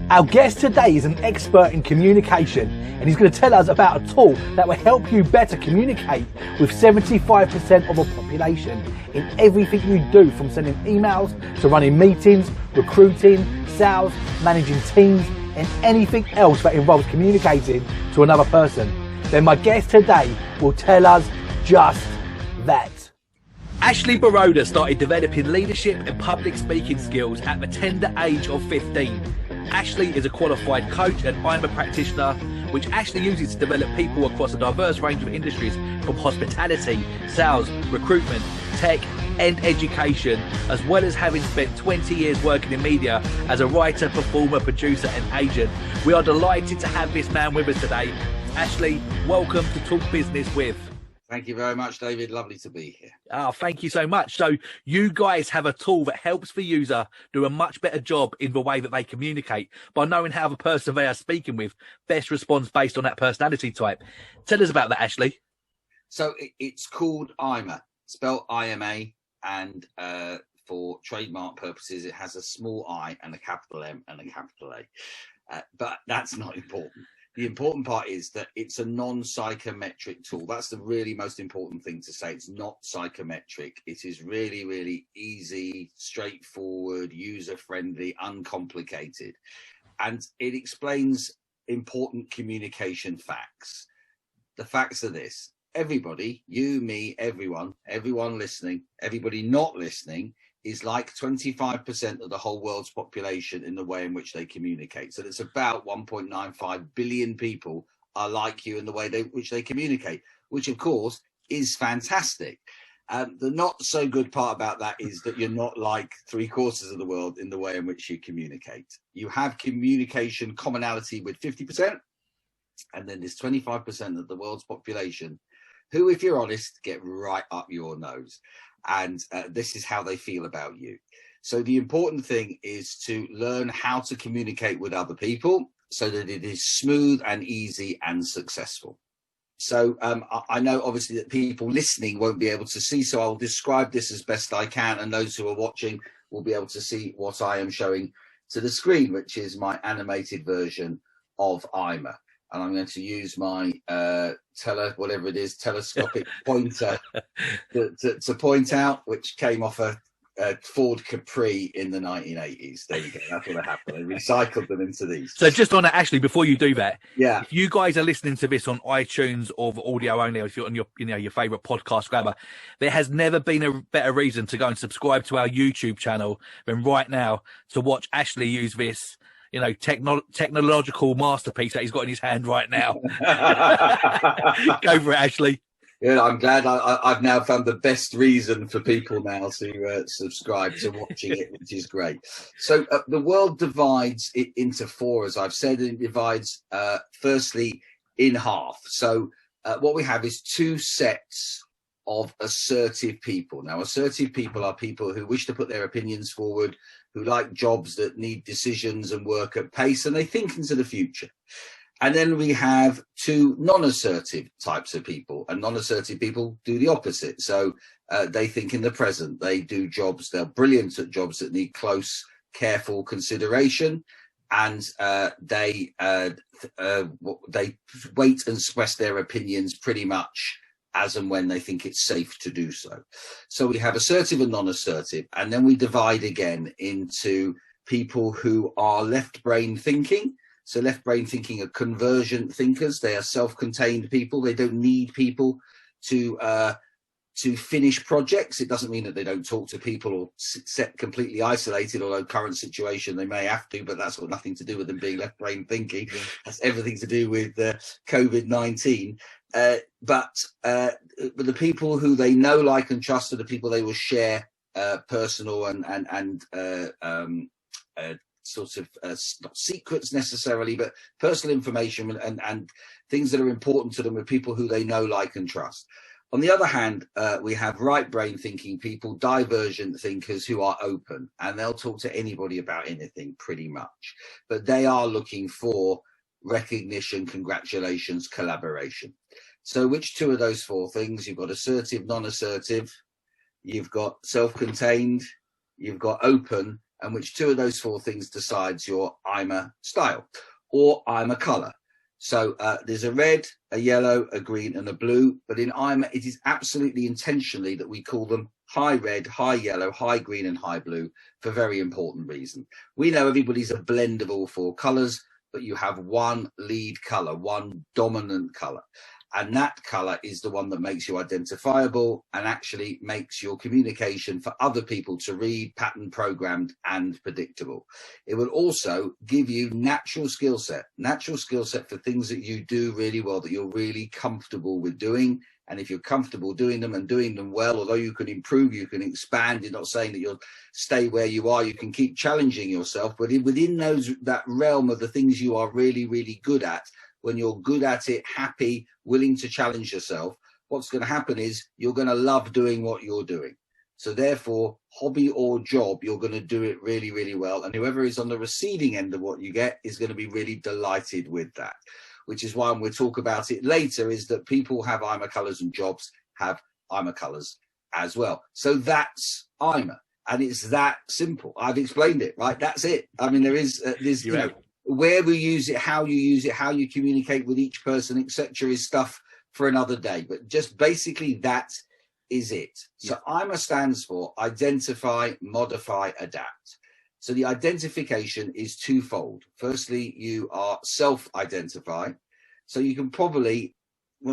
Our guest today is an expert in communication, and he's going to tell us about a tool that will help you better communicate with 75% of the population in everything you do, from sending emails to running meetings, recruiting, sales, managing teams, and anything else that involves communicating to another person. Then my guest today will tell us just that. Ashley Boroda started developing leadership and public speaking skills at the tender age of 15. Ashley is a qualified coach and IMA practitioner, which Ashley uses to develop people across a diverse range of industries, from hospitality, sales, recruitment, tech and education, as well as having spent 20 years working in media as a writer, performer, producer and agent. We are delighted to have this man with us today. Ashley, welcome to Talk Business with. Thank you very much, David. Lovely to be here. Oh, thank you so much. So you guys have a tool that helps the user do a much better job in the way that they communicate by knowing how the person they are speaking with best responds based on that personality type. Tell us about that, Ashley. So it's called iMA, spelled IMA, and for trademark purposes, it has a small I and a capital M and a capital A. But that's not important. The important part is that it's a non-psychometric tool. That's the really most important thing to say. It's not psychometric. It is really, really easy, straightforward, user-friendly, uncomplicated. And it explains important communication facts. The facts are this: everybody, you, me, everyone listening, everybody not listening, is like 25% of the whole world's population in the way in which they communicate. So it's about 1.95 billion people are like you in the way which they communicate, which of course is fantastic. The not so good part about that is that you're not like 3/4 of the world in the way in which you communicate. You have communication commonality with 50%, and then there's 25% of the world's population who, if you're honest, get right up your nose. And this is how they feel about you. So the important thing is to learn how to communicate with other people so that it is smooth and easy and successful. So I know obviously that people listening won't be able to see, so I'll describe this as best I can, and those who are watching will be able to see what I am showing to the screen, which is my animated version of iMA. And I'm going to use my telescopic pointer to point out, which came off a Ford Capri in the 1980s. There you go. That's what happened. They recycled them into these. So just on that, Ashley, before you do that, yeah, if you guys are listening to this on iTunes or audio only, or if you're on your favorite podcast grabber, there has never been a better reason to go and subscribe to our YouTube channel than right now to watch Ashley use this technological masterpiece that he's got in his hand right now. Go for it, Ashley. Yeah, I'm glad I've now found the best reason for people now to subscribe to watching it, which is great. So the world divides it into four, as I've said. It divides firstly in half. So what we have is two sets of assertive people. Now, assertive people are people who wish to put their opinions forward, who like jobs that need decisions and work at pace, and they think into the future. And then we have two non-assertive types of people, and non-assertive people do the opposite. So they think in the present. They do jobs, they're brilliant at jobs that need close, careful consideration, and they wait and express their opinions pretty much as and when they think it's safe to do so. So we have assertive and non-assertive, and then we divide again into people who are left brain thinking. So left brain thinking are convergent thinkers. They are self-contained people. They don't need people to finish projects. It doesn't mean that they don't talk to people or sit completely isolated, although current situation they may have to, but that's got nothing to do with them being left brain thinking. That's everything to do with COVID-19. But the people who they know, like, and trust are the people they will share personal and sort of not secrets necessarily, but personal information and things that are important to them with people who they know, like, and trust. On the other hand, we have right brain thinking people, divergent thinkers who are open, and they'll talk to anybody about anything pretty much, but they are looking for recognition, congratulations, collaboration. So which two of those four things? You've got assertive, non-assertive, you've got self-contained, you've got open, and which two of those four things decides your iMA style or iMA color. So there's a red, a yellow, a green, and a blue. But in iMA, it is absolutely intentionally that we call them high red, high yellow, high green, and high blue for very important reason. We know everybody's a blend of all four colors, but you have one lead color, one dominant color. And that color is the one that makes you identifiable and actually makes your communication for other people to read, pattern programmed and predictable. It will also give you natural skill set for things that you do really well, that you're really comfortable with doing. And if you're comfortable doing them and doing them well, although you can improve, you can expand. You're not saying that you'll stay where you are. You can keep challenging yourself, but within that realm of the things you are really, really good at, when you're good at it, happy, willing to challenge yourself, what's going to happen is you're going to love doing what you're doing. So therefore, hobby or job, you're going to do it really, really well. And whoever is on the receiving end of what you get is going to be really delighted with that, which is why, and we'll talk about it later, is that people have iMA colors and jobs have iMA colors as well. So that's iMA. And it's that simple. I've explained it, right? That's it. I mean, there's where we use it, how you communicate with each person, etc., is stuff for another day. But just basically that is it. So iMA stands for identify, modify, adapt. So the identification is twofold. Firstly, you are self-identify. So you can probably,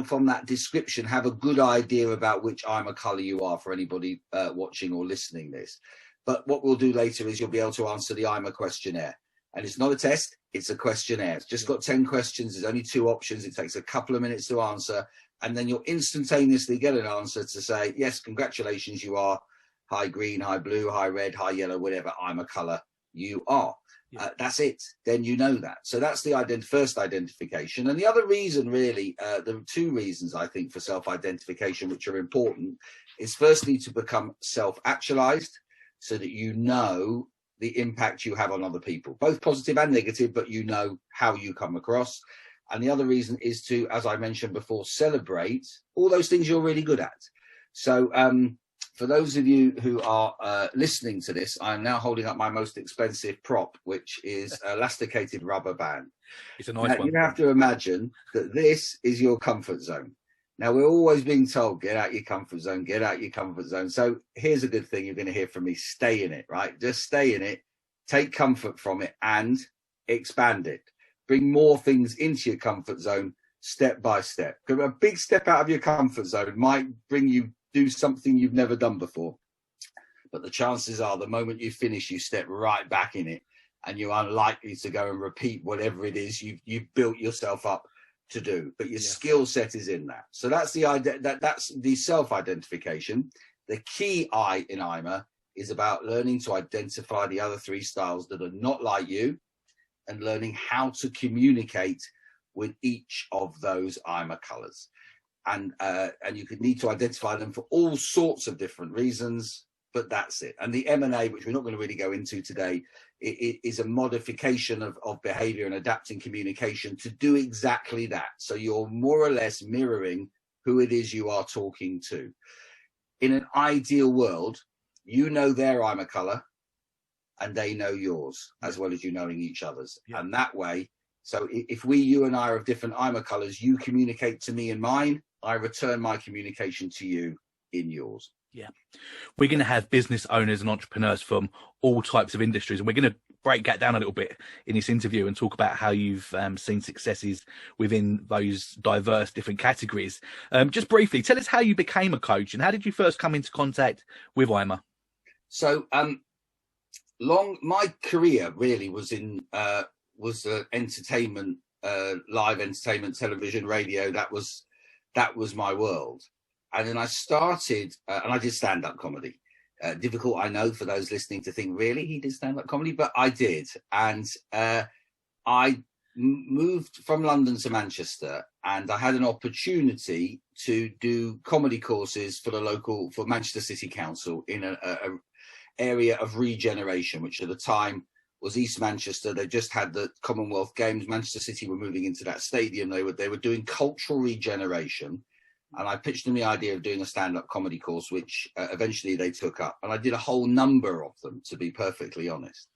from that description, have a good idea about which iMA color you are for anybody watching or listening this. But what we'll do later is you'll be able to answer the iMA questionnaire. And it's not a test, it's a questionnaire. It's just got 10 questions. There's only 2 options. It takes a couple of minutes to answer. And then you'll instantaneously get an answer to say, yes, congratulations, you are high green, high blue, high red, high yellow, whatever iMA color you are. That's it. Then you know that. So that's the first identification. And the other reason, really, there are 2 reasons, I think, for self-identification, which are important, is firstly to become self-actualized so that you know the impact you have on other people, both positive and negative, but you know how you come across. And the other reason is to, as I mentioned before, celebrate all those things you're really good at. So for those of you who are listening to this, I'm now holding up my most expensive prop, which is elasticated rubber band. It's a nice one. You have to imagine that this is your comfort zone. Now, we're always being told, get out your comfort zone, get out your comfort zone. So here's a good thing you're going to hear from me. Stay in it, right? Just stay in it, take comfort from it and expand it. Bring more things into your comfort zone step by step. Because a big step out of your comfort zone might bring you do something you've never done before. But the chances are the moment you finish, you step right back in it and you're unlikely to go and repeat whatever it is you've built yourself up to do, but your skill set is in that. So that's that's the self-identification. The key I in iMA is about learning to identify the other 3 styles that are not like you and learning how to communicate with each of those iMA colors. And you could need to identify them for all sorts of different reasons, but that's it. And the M&A, which we're not going to really go into today, it is a modification of behavior and adapting communication to do exactly that. So you're more or less mirroring who it is you are talking to. In an ideal world, you know their iMA color and they know yours, as well as you knowing each other's. And that way, so if you and I are of different iMA colors, you communicate to me in mine, I return my communication to you in yours. Yeah. We're going to have business owners and entrepreneurs from all types of industries, and we're going to break that down a little bit in this interview and talk about how you've seen successes within those diverse different categories. Just briefly, tell us how you became a coach and how did you first come into contact with iMA? So my career really was in entertainment, live entertainment, television, radio. That was my world. And then I started, and I did stand-up comedy. Difficult, I know, for those listening to think, really, he did stand-up comedy? But I did. And I moved from London to Manchester, and I had an opportunity to do comedy courses for Manchester City Council in an area of regeneration, which at the time was East Manchester. They just had the Commonwealth Games. Manchester City were moving into that stadium. They were doing cultural regeneration. And I pitched them the idea of doing a stand-up comedy course, which eventually they took up. And I did a whole number of them, to be perfectly honest.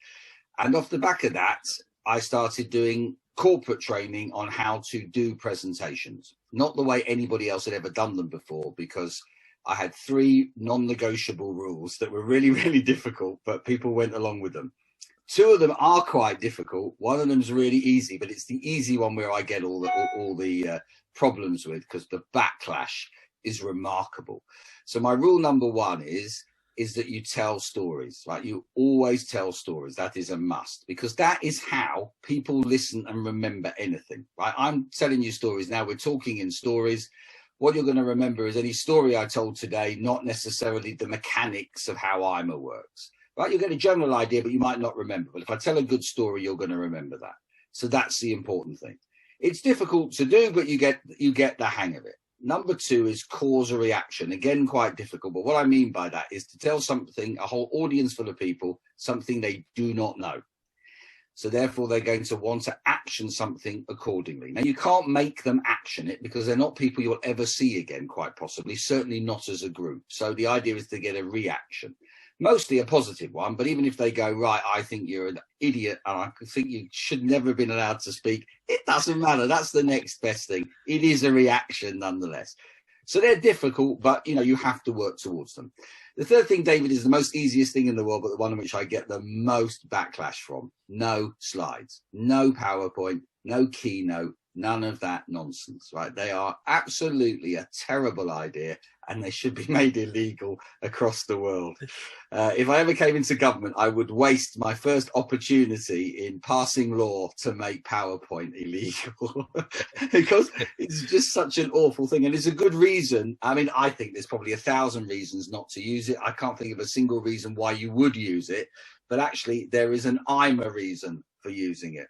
And off the back of that, I started doing corporate training on how to do presentations, not the way anybody else had ever done them before, because I had 3 non-negotiable rules that were really, really difficult, but people went along with them. 2 of them are quite difficult. One of them is really easy, but it's the easy one where I get all the problems with, because the backlash is remarkable. So my rule number 1 is that you tell stories, right? You always tell stories. That is a must, because that is how people listen and remember anything, right? I'm telling you stories now. We're talking in stories. What you're going to remember is any story I told today, not necessarily the mechanics of how IMA works, right? You get a general idea, but you might not remember. But if I tell a good story, you're going to remember that. So that's the important thing. It's difficult to do, but you get the hang of it. Number 2 is cause a reaction. Again, quite difficult. But what I mean by that is to tell something, a whole audience full of people, something they do not know. So therefore, they're going to want to action something accordingly. Now, you can't make them action it, because they're not people you'll ever see again, quite possibly, certainly not as a group. So the idea is to get a reaction, mostly a positive one. But even if they go, right, I think you're an idiot and I think you should never have been allowed to speak, it doesn't matter. That's the next best thing. It is a reaction nonetheless. So they're difficult, but, you know, you have to work towards them. The third thing, David, is the most easiest thing in the world, but the one in which I get the most backlash from. No slides, no PowerPoint, no keynote, none of that nonsense, right? They are absolutely a terrible idea, and they should be made illegal across the world. If I ever came into government, I would waste my first opportunity in passing law to make PowerPoint illegal because it's just such an awful thing. And it's a good reason. I mean, I think there's probably 1,000 reasons not to use it. I can't think of a single reason why you would use it. But actually, there is an IMA reason for using it,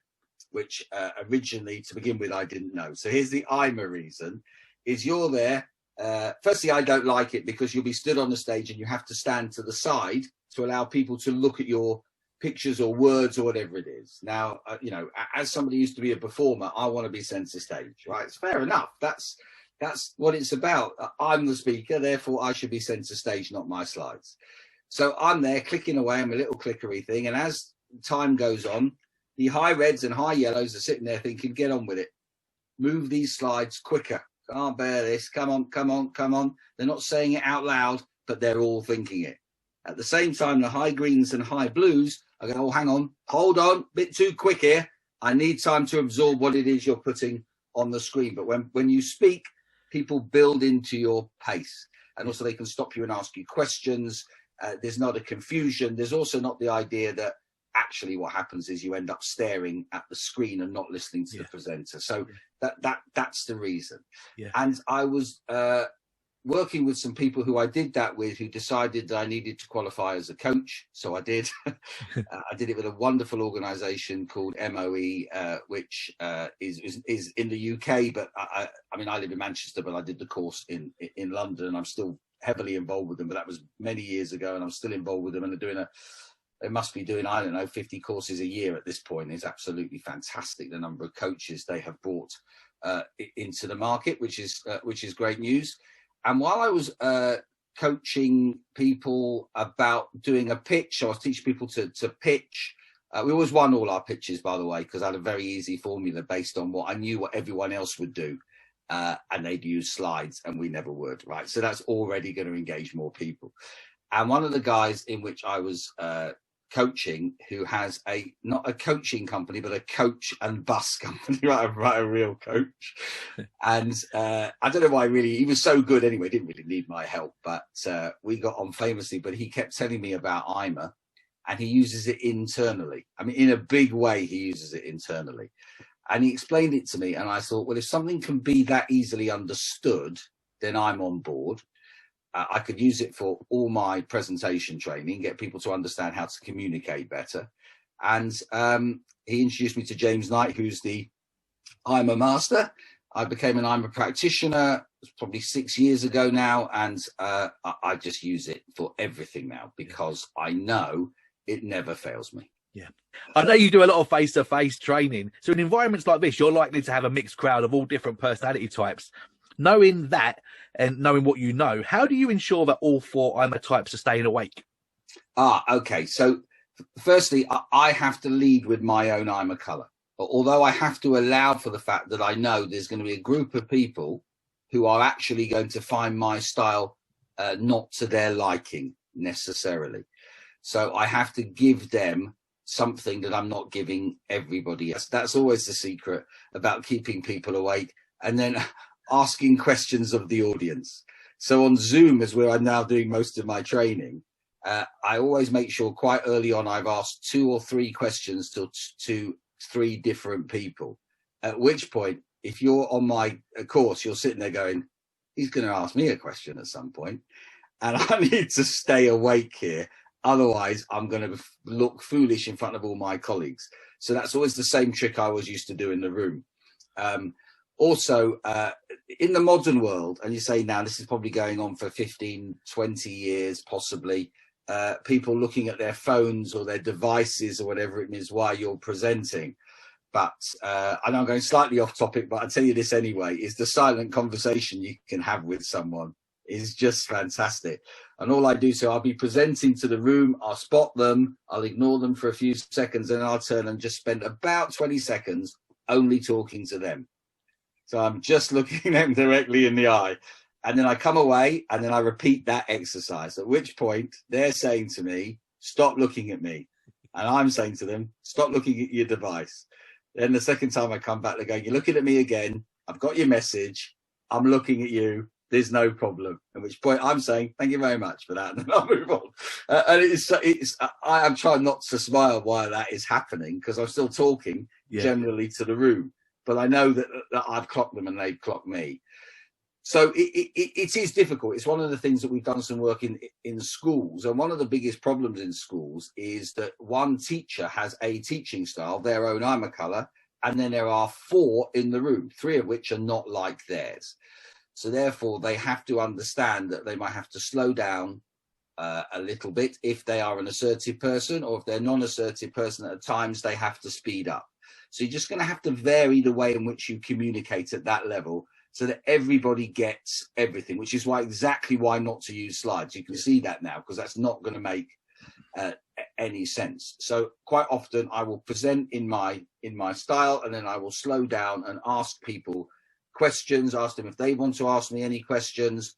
which originally, to begin with, I didn't know. So here's the IMA reason, is you're there. Firstly, I don't like it because you'll be stood on the stage and you have to stand to the side to allow people to look at your pictures or words or whatever it is. Now, you know, as somebody who used to be a performer, I want to be centre stage, right? It's fair enough. That's what it's about. I'm the speaker, therefore I should be centre stage, not my slides. So I'm there clicking away on my little clickery thing. And as time goes on, the high reds and high yellows are sitting there thinking, get on with it. Move these slides quicker. Can't bear this. Come on, come on, come on. They're not saying it out loud, but they're all thinking it. At the same time, the high greens and high blues are going, oh, hang on, hold on, bit too quick here. I need time to absorb what it is you're putting on the screen. But when you speak, people build into your pace. And also they can stop you and ask you questions. There's not a confusion. There's also not the idea that actually what happens is you end up staring at the screen and not listening to the presenter. So that's the reason. And I was working with some people who I did that with, who decided that I needed to qualify as a coach. So I did. I did it with a wonderful organization called MOE, which is in the UK, but I mean, I live in Manchester, but I did the course in London, and I'm still heavily involved with them, but that was many years ago, and I'm still involved with them, and they must be doing, I don't know, 50 courses a year at this point. It's absolutely fantastic, the number of coaches they have brought into the market, which is great news. And while I was coaching people about doing a pitch, I was teaching people to pitch. We always won all our pitches, by the way, because I had a very easy formula based on what I knew what everyone else would do. And they'd use slides and we never would, right? So that's already going to engage more people. And one of the guys in which I was coaching, who has not a coaching company, but a coach and bus company, right, a real coach. And I don't know why he was so good anyway, didn't really need my help, but we got on famously. But he kept telling me about IMA, and he uses it internally. I mean, in a big way, he uses it internally. And he explained it to me, and I thought, well, if something can be that easily understood, then I'm on board. I could use it for all my presentation training, get people to understand how to communicate better. And he introduced me to James Knight, who's the IMA master. I became an IMA practitioner probably 6 years ago now, and I just use it for everything now because I know it never fails me. Yeah. I know you do a lot of face-to-face training. So in environments like this, you're likely to have a mixed crowd of all different personality types. Knowing that and knowing what you know, how do you ensure that all 4 IMA types are staying awake? Okay. So firstly, I have to lead with my own IMA colour. Although I have to allow for the fact that I know there's going to be a group of people who are actually going to find my style not to their liking necessarily. So I have to give them something that I'm not giving everybody else. That's always the secret about keeping people awake, and then asking questions of the audience. So on Zoom, as where I'm now doing most of my training, I always make sure quite early on I've asked 2 or 3 questions to 3 different people, at which point, if you're on my course, you're sitting there going, he's going to ask me a question at some point, and I need to stay awake here. Otherwise, I'm going to look foolish in front of all my colleagues. So that's always the same trick I was used to do in the room. Also, in the modern world, and you say now this is probably going on for 15, 20 years, possibly, people looking at their phones or their devices or whatever it is while you're presenting. But I know I'm going slightly off topic, but I'll tell you this anyway, is the silent conversation you can have with someone is just fantastic. And all I do, so I'll be presenting to the room, I'll spot them, I'll ignore them for a few seconds, and I'll turn and just spend about 20 seconds only talking to them. So I'm just looking them directly in the eye. And then I come away and then I repeat that exercise, at which point they're saying to me, stop looking at me. And I'm saying to them, stop looking at your device. Then the second time I come back, they're going, you're looking at me again. I've got your message. I'm looking at you. There's no problem. At which point I'm saying, thank you very much for that. And then I'll move on. And I am trying not to smile while that is happening because I'm still talking generally to the room. But I know that I've clocked them and they've clocked me. So it is difficult. It's one of the things that we've done some work in schools. And one of the biggest problems in schools is that one teacher has a teaching style, their own IMA colour, and then there are 4 in the room, 3 of which are not like theirs. So therefore, they have to understand that they might have to slow down a little bit if they are an assertive person, or if they're non-assertive person, at times they have to speed up. So you're just going to have to vary the way in which you communicate at that level so that everybody gets everything, which is exactly why not to use slides. You can see that now, because that's not going to make any sense. So quite often I will present in my style, and then I will slow down and ask people questions, ask them if they want to ask me any questions.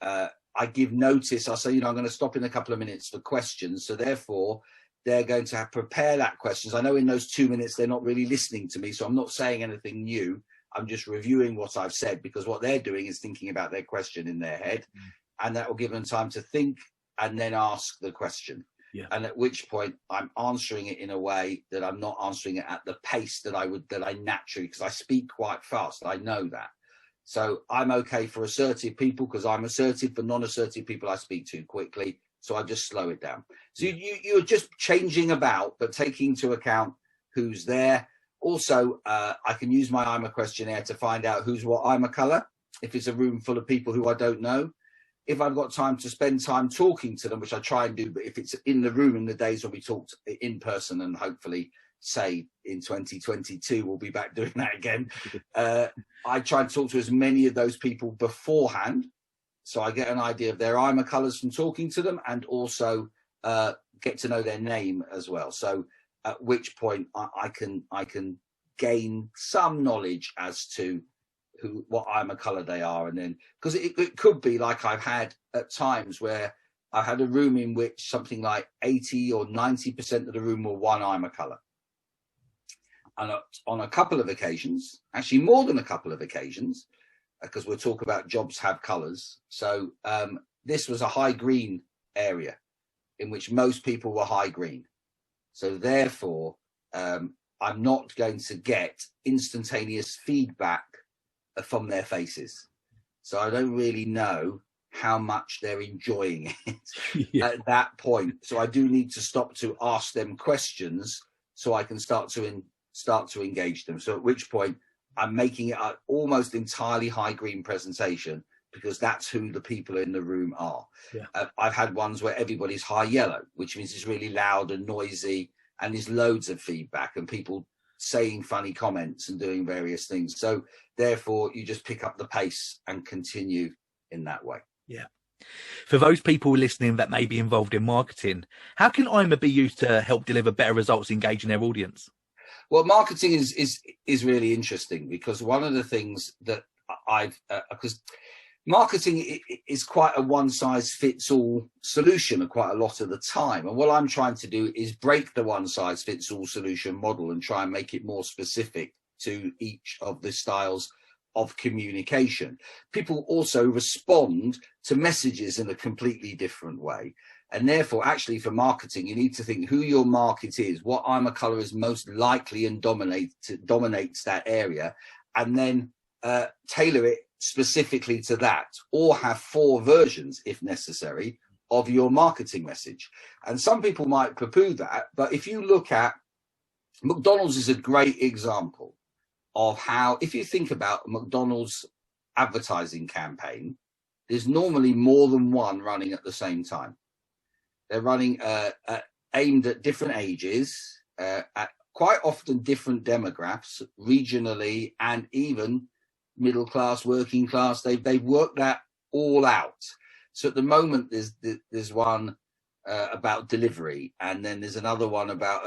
I give notice. I'll say, I'm going to stop in a couple of minutes for questions. So therefore, they're going to prepare that questions. I know in those 2 minutes, they're not really listening to me. So I'm not saying anything new. I'm just reviewing what I've said, because what they're doing is thinking about their question in their head, and that will give them time to think and then ask the question. Yeah. And at which point I'm answering it in a way that I'm not answering it at the pace that I naturally, because I speak quite fast. I know that. So I'm okay for assertive people because I'm assertive. For non-assertive people, I speak too quickly. So I just slow it down. So you're just changing about, but taking into account who's there. Also, I can use my IMA questionnaire to find out who's what IMA colour, if it's a room full of people who I don't know. If I've got time to spend time talking to them, which I try and do, but if it's in the room in the days when we talked in person, and hopefully, say, in 2022, we'll be back doing that again, I try and talk to as many of those people beforehand, so I get an idea of their IMA colours from talking to them, and also get to know their name as well. So at which point I can gain some knowledge as to what IMA colour they are. And then, because it could be like I've had at times where I had a room in which something like 80 or 90% of the room were one IMA colour. And on a couple of occasions, actually more than a couple of occasions, because we'll talk about jobs have colours. So this was a high green area in which most people were high green. So therefore, I'm not going to get instantaneous feedback from their faces. So I don't really know how much they're enjoying it at that point. So I do need to stop to ask them questions so I can start to engage them. So at which point I'm making it an almost entirely high green presentation, because that's who the people in the room are. I've had ones where everybody's high yellow, which means it's really loud and noisy and there's loads of feedback, and people saying funny comments and doing various things. So therefore, you just pick up the pace and continue in that way. Yeah. For those people listening that may be involved in marketing, how can iMA be used to help deliver better results engaging their audience? Well, marketing is really interesting, because one of the things that because marketing is quite a one-size-fits-all solution quite a lot of the time. And what I'm trying to do is break the one-size-fits-all solution model and try and make it more specific to each of the styles of communication. People also respond to messages in a completely different way. And therefore, actually, for marketing, you need to think who your market is, what iMA colour is most likely and dominates that area, and then tailor it specifically to that, or have 4 versions, if necessary, of your marketing message. And some people might poo-poo that, but if you look at McDonald's is a great example of how, if you think about McDonald's advertising campaign, there's normally more than one running at the same time. They're running aimed at different ages, at quite often different demographics, regionally, and even middle class, working class. They've worked that all out. So at the moment, there's one about delivery, and then there's another one about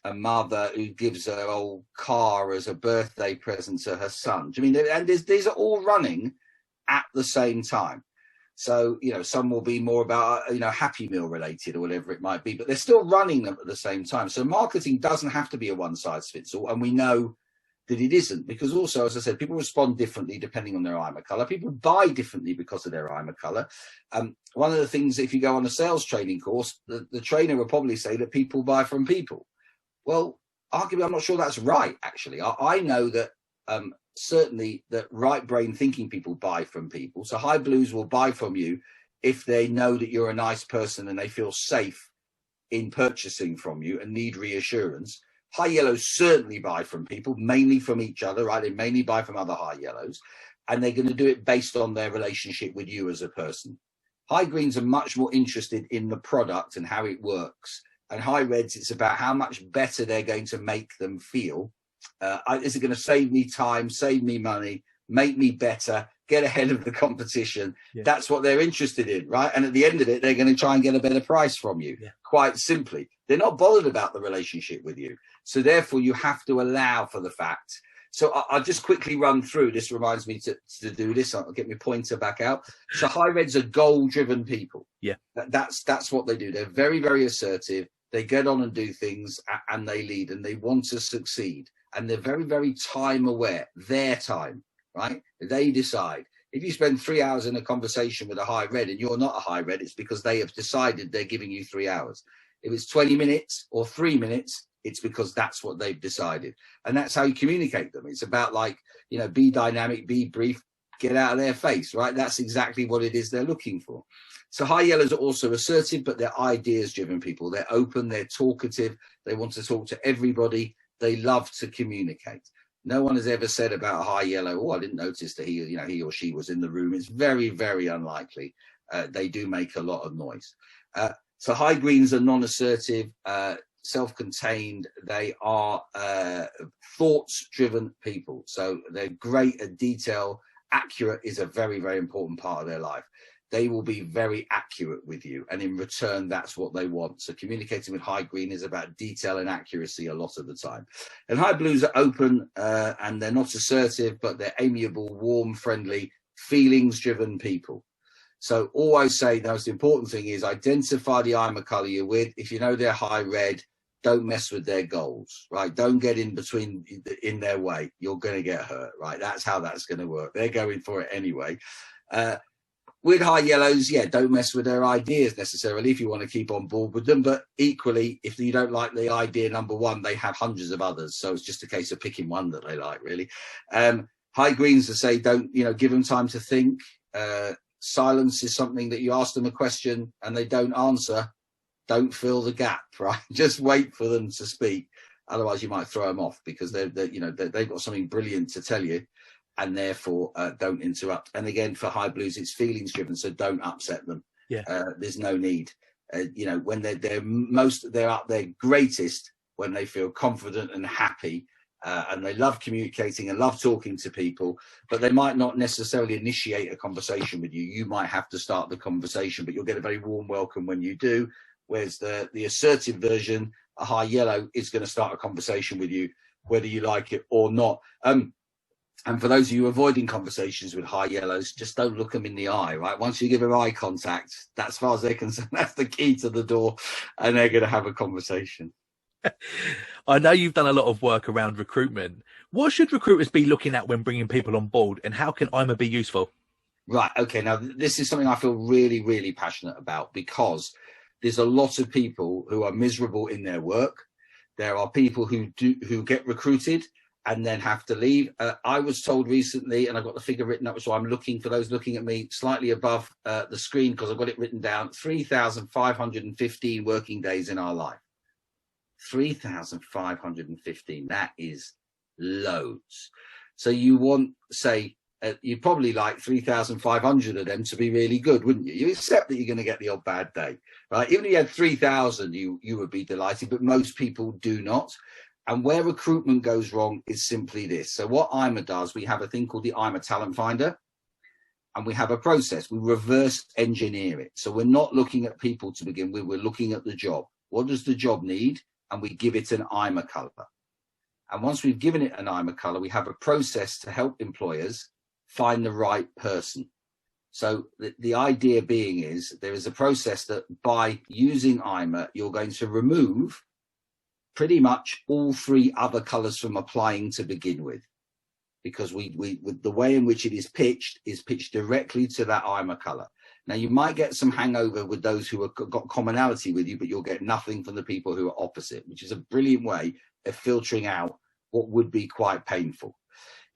a mother who gives her old car as a birthday present to her son. Do you mean? And these are all running at the same time. So, you know, some will be more about, you know, Happy Meal related or whatever it might be, but they're still running them at the same time. So marketing doesn't have to be a one size fits all. And we know that it isn't, because also, as I said, people respond differently depending on their iMA colour. People buy differently because of their iMA colour. One of the things, if you go on a sales training course, the trainer will probably say that people buy from people. Well, arguably, I'm not sure that's right, actually. I know that certainly that right brain thinking people buy from people. So high blues will buy from you if they know that you're a nice person and they feel safe in purchasing from you and need reassurance. High yellows certainly buy from people, mainly from each other, right? They mainly buy from other high yellows, and they're going to do it based on their relationship with you as a person. High greens are much more interested in the product and how it works. And high reds, it's about how much better they're going to make them feel. Is it going to save me time, save me money, make me better, get ahead of the competition? Yeah. That's what they're interested in, right? And at the end of it, they're going to try and get a better price from you, quite simply. They're not bothered about the relationship with you. So therefore, you have to allow for the fact. So I'll just quickly run through. This reminds me to do this. I'll get my pointer back out. So high reds are goal-driven people. Yeah, that's what they do. They're very, very assertive. They get on and do things, and they lead, and they want to succeed. And they're very, very time aware. Their time, right? They decide. If you spend 3 hours in a conversation with a high red and you're not a high red, it's because they have decided they're giving you 3 hours. If it's 20 minutes or 3 minutes, it's because that's what they've decided. And that's how you communicate them. It's about, like, you know, be dynamic, be brief, get out of their face, right? That's exactly what it is they're looking for. So high yellows are also assertive, but they're ideas driven people. They're open, they're talkative. They want to talk to everybody. They love to communicate. No one has ever said about a high yellow, oh, I didn't notice that he or she was in the room. It's very, very unlikely. They do make a lot of noise. So high greens are non-assertive, self-contained. They are thoughts-driven people. So they're great at detail. Accurate is a very, very important part of their life. They will be very accurate with you, and in return, that's what they want. So communicating with high green is about detail and accuracy a lot of the time. And high blues are open, and they're not assertive, but they're amiable, warm, friendly, feelings-driven people. So always say the most important thing is identify the iMA colour you're with. If you know they're high red, don't mess with their goals, right? Don't get in their way. You're going to get hurt, right? That's how that's going to work. They're going for it anyway. With high yellows, don't mess with their ideas necessarily if you want to keep on board with them. But equally, if you don't like the idea number one, they have hundreds of others. So it's just a case of picking one that they like, really. High greens to say, don't, give them time to think. Silence is something that you ask them a question and they don't answer. Don't fill the gap, right? Just wait for them to speak. Otherwise, you might throw them off because they've got something brilliant to tell you. And therefore, don't interrupt. And again, for high blues, it's feelings driven, so don't upset them. There's no need. When they're at their greatest when they feel confident and happy, and they love communicating and love talking to people, but they might not necessarily initiate a conversation with you. You might have to start the conversation, but you'll get a very warm welcome when you do. Whereas the assertive version, a high yellow, is going to start a conversation with you, whether you like it or not. And for those of you avoiding conversations with high yellows, just don't look them in the eye, right? Once you give them eye contact, that's as far as they're concerned, that's the key to the door, and they're going to have a conversation. I know you've done a lot of work around recruitment. What should recruiters be looking at when bringing people on board, and how can iMA be useful? Right. Okay. Now, this is something I feel really, really passionate about, because there's a lot of people who are miserable in their work. There are people who get recruited and then have to leave. I was told recently, and I've got the figure written up, so I'm looking for those looking at me slightly above the screen, because I've got it written down, 3,515 working days in our life. 3,515, that is loads. So you want, say, you'd probably like 3,500 of them to be really good, wouldn't you? You accept that you're going to get the odd bad day, right? Even if you had 3,000, you would be delighted, but most people do not. And where recruitment goes wrong is simply this. So what iMA does, we have a thing called the iMA Talent Finder, and we have a process. We reverse engineer it. So we're not looking at people to begin with. We're looking at the job. What does the job need? And we give it an iMA color. And once we've given it an iMA color, we have a process to help employers find the right person. So the idea being is there is a process that by using iMA, you're going to remove pretty much all three other colors from applying to begin with, because with the way in which it is pitched directly to that iMA color. Now, you might get some hangover with those who have got commonality with you, but you'll get nothing from the people who are opposite, which is a brilliant way of filtering out what would be quite painful.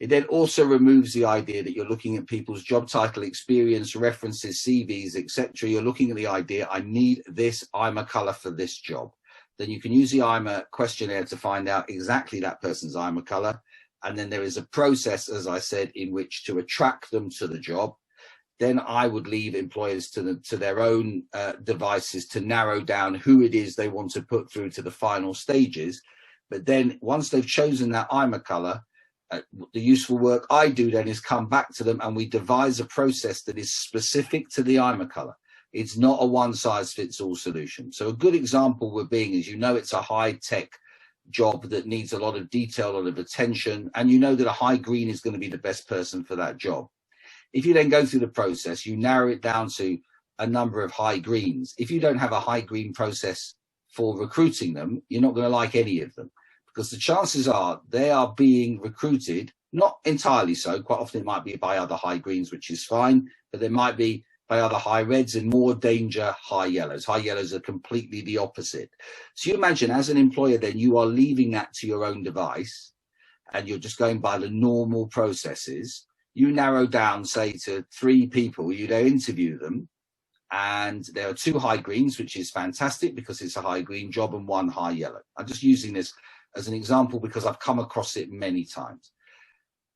It then also removes the idea that you're looking at people's job title, experience, references, CVs, etc. You're looking at the idea, I need this iMA color for this job. Then you can use the iMA questionnaire to find out exactly that person's iMA color. And then there is a process, as I said, in which to attract them to the job. Then I would leave employers to their own devices to narrow down who it is they want to put through to the final stages. But then once they've chosen that iMA color, the useful work I do then is come back to them and we devise a process that is specific to the iMA color. It's not a one-size-fits-all solution. So a good example we're being is, it's a high-tech job that needs a lot of detail, a lot of attention, and you know that a high green is going to be the best person for that job. If you then go through the process, you narrow it down to a number of high greens. If you don't have a high green process for recruiting them, you're not going to like any of them, because the chances are they are being recruited, not entirely so. Quite often it might be by other high greens, which is fine, but there might be by other high reds and more danger high yellows. High yellows are completely the opposite. So you imagine as an employer, then you are leaving that to your own device and you're just going by the normal processes. You narrow down, say, to 3 people, you then interview them, and there are 2 high greens, which is fantastic because it's a high green job, and 1 high yellow. I'm just using this as an example because I've come across it many times.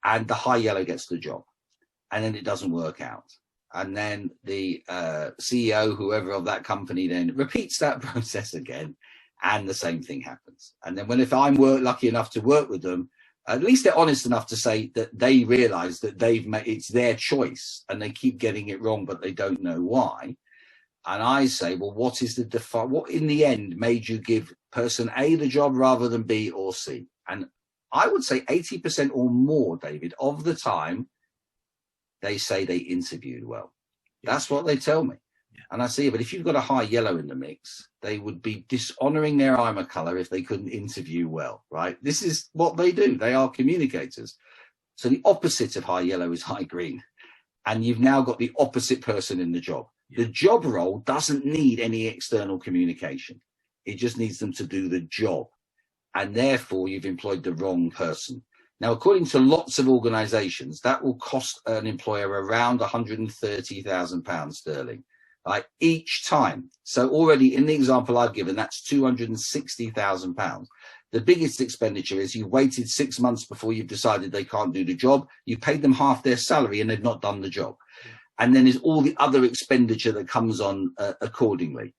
And the high yellow gets the job, and then it doesn't work out. And then the CEO, whoever of that company, then repeats that process again, and the same thing happens. And then if I'm lucky enough to work with them, at least they're honest enough to say that they realize that it's their choice and they keep getting it wrong, but they don't know why. And I say, well, what in the end made you give person A the job rather than B or C? And I would say 80% or more, David, of the time, they say they interviewed well. That's what they tell me. Yeah. And I see, but if you've got a high yellow in the mix, they would be dishonoring their iMA color if they couldn't interview well, right? This is what they do. They are communicators. So the opposite of high yellow is high green. And you've now got the opposite person in the job. Yeah. The job role doesn't need any external communication. It just needs them to do the job. And therefore, you've employed the wrong person. Now, according to lots of organizations, that will cost an employer around £130,000 sterling, right, each time. So already in the example I've given, that's £260,000. The biggest expenditure is you waited 6 months before you've decided they can't do the job. You paid them half their salary and they've not done the job. And then there's all the other expenditure that comes on accordingly.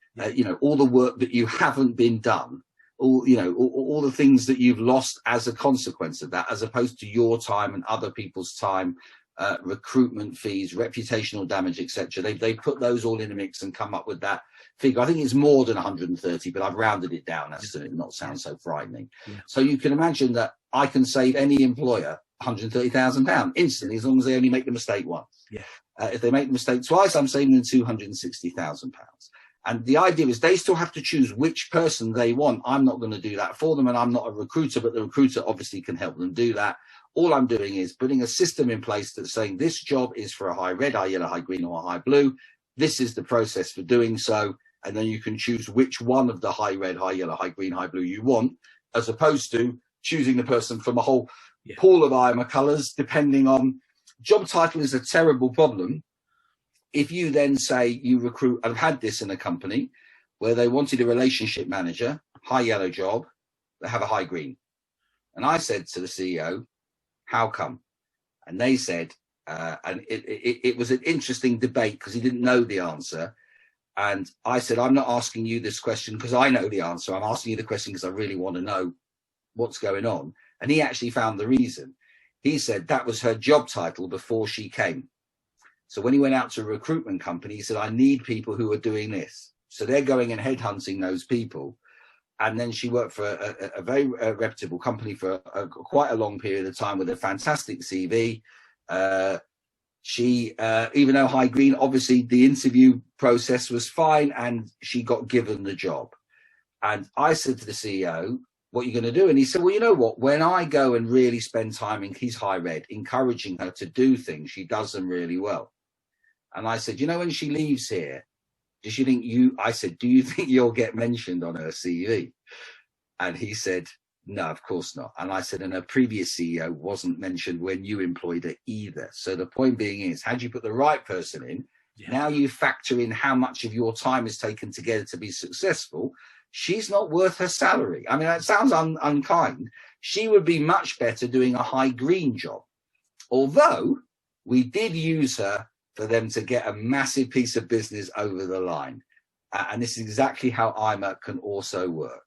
All the work that you haven't been done, all the things that you've lost as a consequence of that, as opposed to your time and other people's time, recruitment fees, reputational damage, etc. They put those all in a mix and come up with that figure. I think it's more than 130, but I've rounded it down as to not sound so frightening. Yeah. So you can imagine that I can save any employer £130,000 instantly, as long as they only make the mistake once. Yeah. If they make the mistake twice, I'm saving them £260,000. And the idea is they still have to choose which person they want. I'm not going to do that for them, and I'm not a recruiter, but the recruiter obviously can help them do that. All I'm doing is putting a system in place that's saying this job is for a high red, high yellow, high green, or a high blue. This is the process for doing so. And then you can choose which one of the high red, high yellow, high green, high blue you want, as opposed to choosing the person from a whole pool of IMA colours, depending on job title. Is a terrible problem. If you then say you recruit, I've had this in a company where they wanted a relationship manager, high yellow job, they have a high green. And I said to the CEO, how come? And they said, and it was an interesting debate because he didn't know the answer. And I said, I'm not asking you this question because I know the answer. I'm asking you the question because I really want to know what's going on. And he actually found the reason. He said that was her job title before she came. So when he went out to a recruitment company, he said, I need people who are doing this. So they're going and headhunting those people. And then she worked for a very reputable company for quite a long period of time with a fantastic CV. She, even though high green, obviously the interview process was fine and she got given the job. And I said to the CEO, what are you going to do? And he said, well, you know what, when I go and really spend time in his high red, encouraging her to do things, she does them really well. And I said, you know, when she leaves here, does she think I said, do you think you'll get mentioned on her CV? And he said, no, of course not. And I said, and her previous CEO wasn't mentioned when you employed her either. So the point being is, had you put the right person in, now you factor in how much of your time is taken together to be successful. She's not worth her salary. I mean, that sounds unkind. She would be much better doing a high green job. Although we did use her for them to get a massive piece of business over the line. And this is exactly how IMA can also work.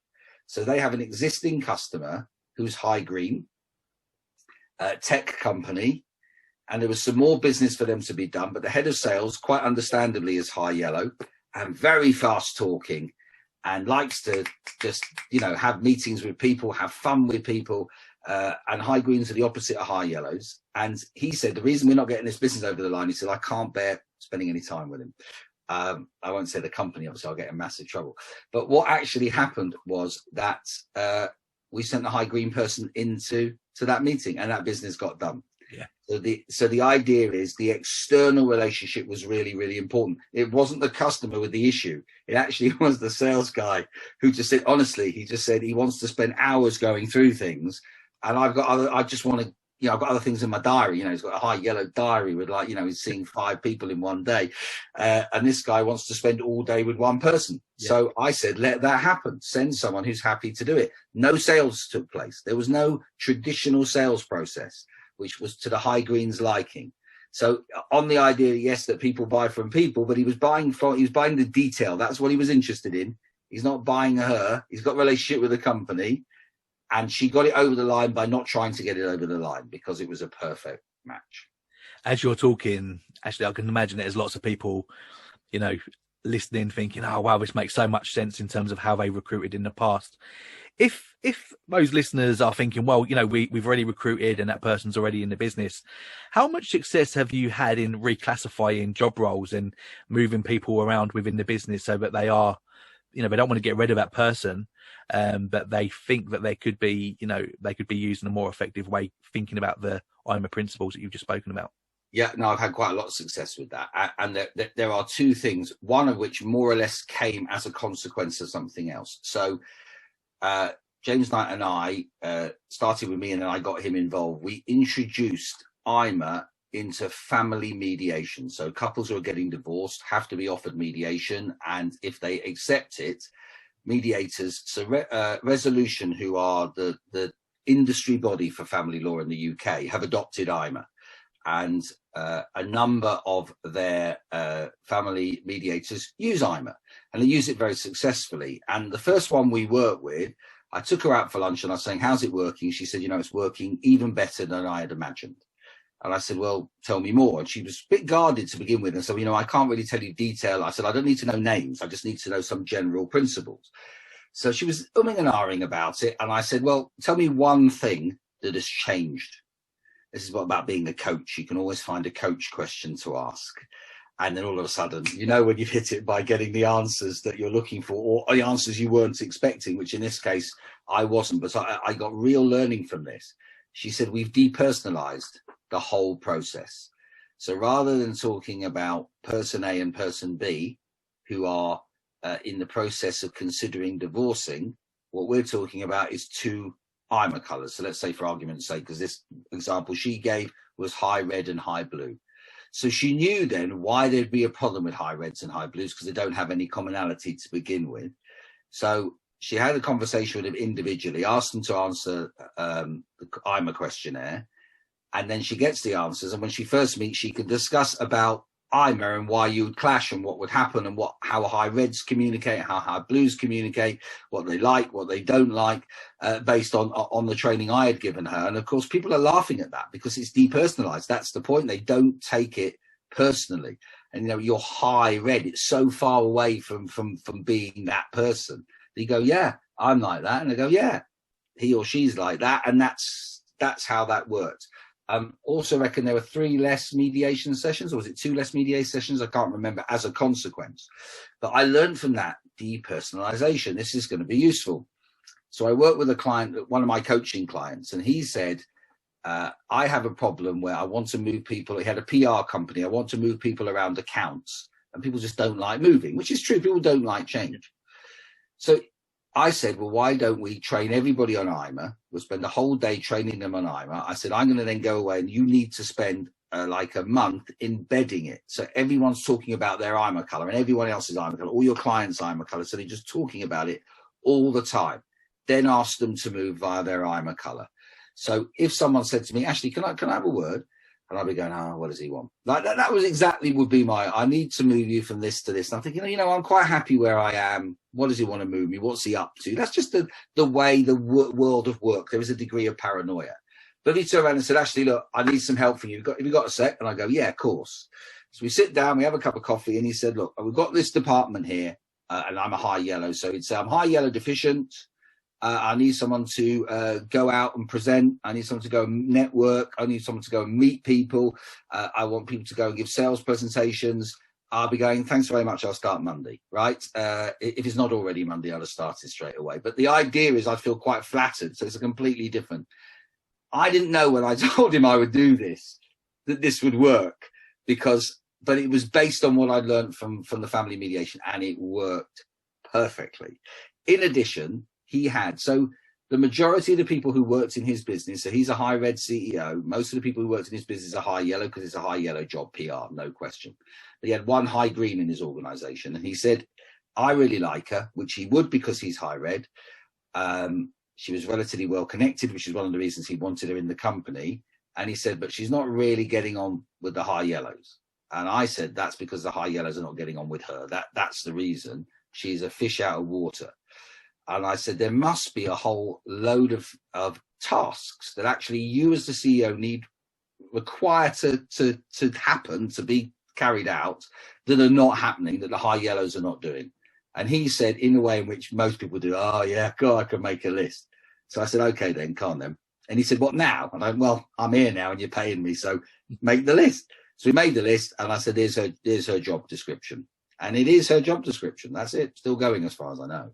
So they have an existing customer who's high green, tech company, and there was some more business for them to be done. But the head of sales, quite understandably, is high yellow and very fast talking and likes to just, have meetings with people, have fun with people. And high greens are the opposite of high yellows. And he said, the reason we're not getting this business over the line, he said, I can't bear spending any time with him. I won't say the company, obviously I'll get in massive trouble. But what actually happened was that we sent the high green person into that meeting and that business got done. Yeah. So the idea is the external relationship was really, really important. It wasn't the customer with the issue. It actually was the sales guy who just said, honestly, he just said he wants to spend hours going through things. And I've got other things in my diary. He's got a high yellow diary with he's seeing 5 people in one day. And this guy wants to spend all day with one person. Yeah. So I said, let that happen. Send someone who's happy to do it. No sales took place. There was no traditional sales process, which was to the high green's liking. So on the idea, yes, that people buy from people, but he was buying the detail. That's what he was interested in. He's not buying her. He's got a relationship with the company. And she got it over the line by not trying to get it over the line because it was a perfect match. As you're talking, Ashley, I can imagine there's lots of people, listening, thinking, oh, wow, this makes so much sense in terms of how they recruited in the past. If those listeners are thinking, well, we've already recruited and that person's already in the business, how much success have you had in reclassifying job roles and moving people around within the business so that they are, they don't want to get rid of that person, but they think that they could be, they could be used in a more effective way, thinking about the IMA principles that you've just spoken about? Yeah, no, I've had quite a lot of success with that. And there are 2 things, one of which more or less came as a consequence of something else. So James Knight and I started with me and then I got him involved. We introduced IMA into family mediation. So couples who are getting divorced have to be offered mediation. And if they accept it, mediators, so Resolution, who are the industry body for family law in the UK, have adopted IMA. And a number of their family mediators use IMA, and they use it very successfully. And the first one we worked with, I took her out for lunch and I was saying, how's it working? She said, it's working even better than I had imagined. And I said, well, tell me more. And she was a bit guarded to begin with. And so, I can't really tell you detail. I said, I don't need to know names. I just need to know some general principles. So she was umming and ahhing about it. And I said, well, tell me one thing that has changed. This is what about being a coach. You can always find a coach question to ask. And then all of a sudden, when you've hit it by getting the answers that you're looking for, or the answers you weren't expecting, which in this case, I wasn't. But I got real learning from this. She said, we've depersonalized the whole process. So rather than talking about person A and person B, who are in the process of considering divorcing, what we're talking about is two IMA colors. So let's say, for argument's sake, because this example she gave was high red and high blue. So she knew then why there'd be a problem with high reds and high blues, because they don't have any commonality to begin with. So she had a conversation with him individually, asked him to answer the IMA questionnaire, and then she gets the answers. And when she first meets, she can discuss about IMA and why you would clash and what would happen and how high reds communicate, how high blues communicate, what they like, what they don't like, based on the training I had given her. And of course, people are laughing at that because it's depersonalized. That's the point. They don't take it personally. And you're high red. It's so far away from being that person. You go, yeah, I'm like that. And they go, yeah, he or she's like that. And that's how that works. Also reckon there were 3 less mediation sessions, or was it 2 less mediation sessions? I can't remember, as a consequence. But I learned from that depersonalization. This is going to be useful. So I worked with a client, one of my coaching clients, and he said, I have a problem where I want to move people. He had a PR company. I want to move people around accounts, and people just don't like moving, which is true. People don't like change. So I said, well, why don't we train everybody on IMA? We'll spend the whole day training them on IMA. I said, I'm going to then go away and you need to spend like a month embedding it. So everyone's talking about their IMA color and everyone else's IMA color, all your clients' IMA color. So they're just talking about it all the time. Then ask them to move via their IMA color. So if someone said to me, Ashley, can I have a word? And I'd be going, what does he want? Like that was exactly would be I need to move you from this to this. And I'm thinking, I'm quite happy where I am. What does he want to move me? What's he up to? That's just the way the world of work. There is a degree of paranoia. But he turned around and said, Ashley, look, I need some help from you. Have you got a sec? And I go, yeah, of course. So we sit down, we have a cup of coffee. And he said, look, we've got this department here. And I'm a high yellow. So he'd say, I'm high yellow deficient. I need someone to go out and present. I need someone to go and network. I need someone to go and meet people. I want people to go and give sales presentations. I'll be going, thanks very much. I'll start Monday, right? If it's not already Monday, I'll have started straight away. But the idea is I feel quite flattered. So it's a completely different. I didn't know when I told him I would do this, that this would work but it was based on what I'd learned from the family mediation, and it worked perfectly. In addition, so the majority of the people who worked in his business, so he's a high red CEO. Most of the people who worked in his business are high yellow because it's a high yellow job, PR, no question. But he had one high green in his organization. And he said, I really like her, which he would because he's high red. She was relatively well connected, which is one of the reasons he wanted her in the company. And he said, but she's not really getting on with the high yellows. And I said, that's because the high yellows are not getting on with her. That's the reason. She's a fish out of water. And I said, there must be a whole load of tasks that actually you as the CEO require to happen, to be carried out, that are not happening, that the high yellows are not doing. And he said, in a way in which most people do, oh, yeah, God, I can make a list. So I said, okay, then, can't then. And he said, what now? And I went, well, I'm here now and you're paying me, so make the list. So we made the list, and I said, here's her job description. And it is her job description. That's it. Still going as far as I know.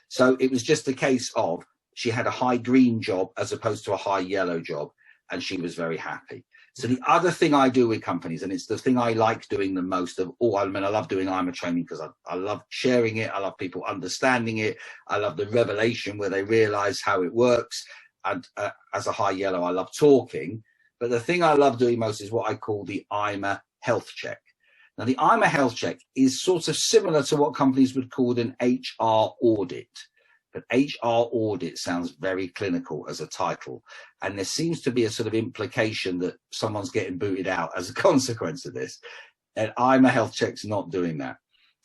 So it was just a case of she had a high green job as opposed to a high yellow job, and she was very happy. So the other thing I do with companies, and it's the thing I like doing the most of all, I love doing IMA training because I love sharing it. I love people understanding it. I love the revelation where they realize how it works. And as a high yellow, I love talking. But the thing I love doing most is what I call the IMA health check. Now, the IMA health check is sort of similar to what companies would call an HR audit. But HR audit sounds very clinical as a title. And there seems to be a sort of implication that someone's getting booted out as a consequence of this. And IMA health check's not doing that.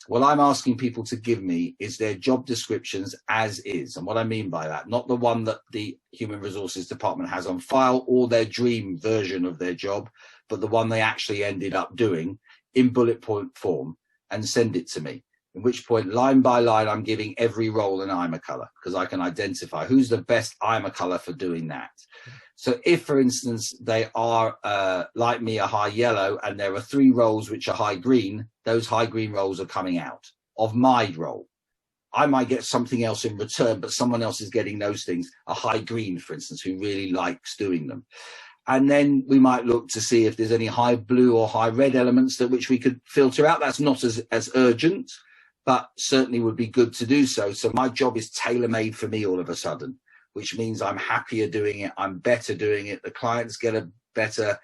what I'm asking people to give me is their job descriptions as is. And what I mean by that, not the one that the human resources department has on file or their dream version of their job, but the one they actually ended up doing in bullet point form, and send it to me. At which point, line by line, I'm giving every role an IMA color, because I can identify who's the best IMA color for doing that. So if, for instance, they are, like me, a high yellow, and there are 3 roles which are high green, those high green roles are coming out of my role. I might get something else in return, but someone else is getting those things, a high green, for instance, who really likes doing them. And then we might look to see if there's any high blue or high red elements that which we could filter out. That's not as urgent, but certainly would be good to do so. So my job is tailor-made for me all of a sudden, which means I'm happier doing it. I'm better doing it. The clients get a better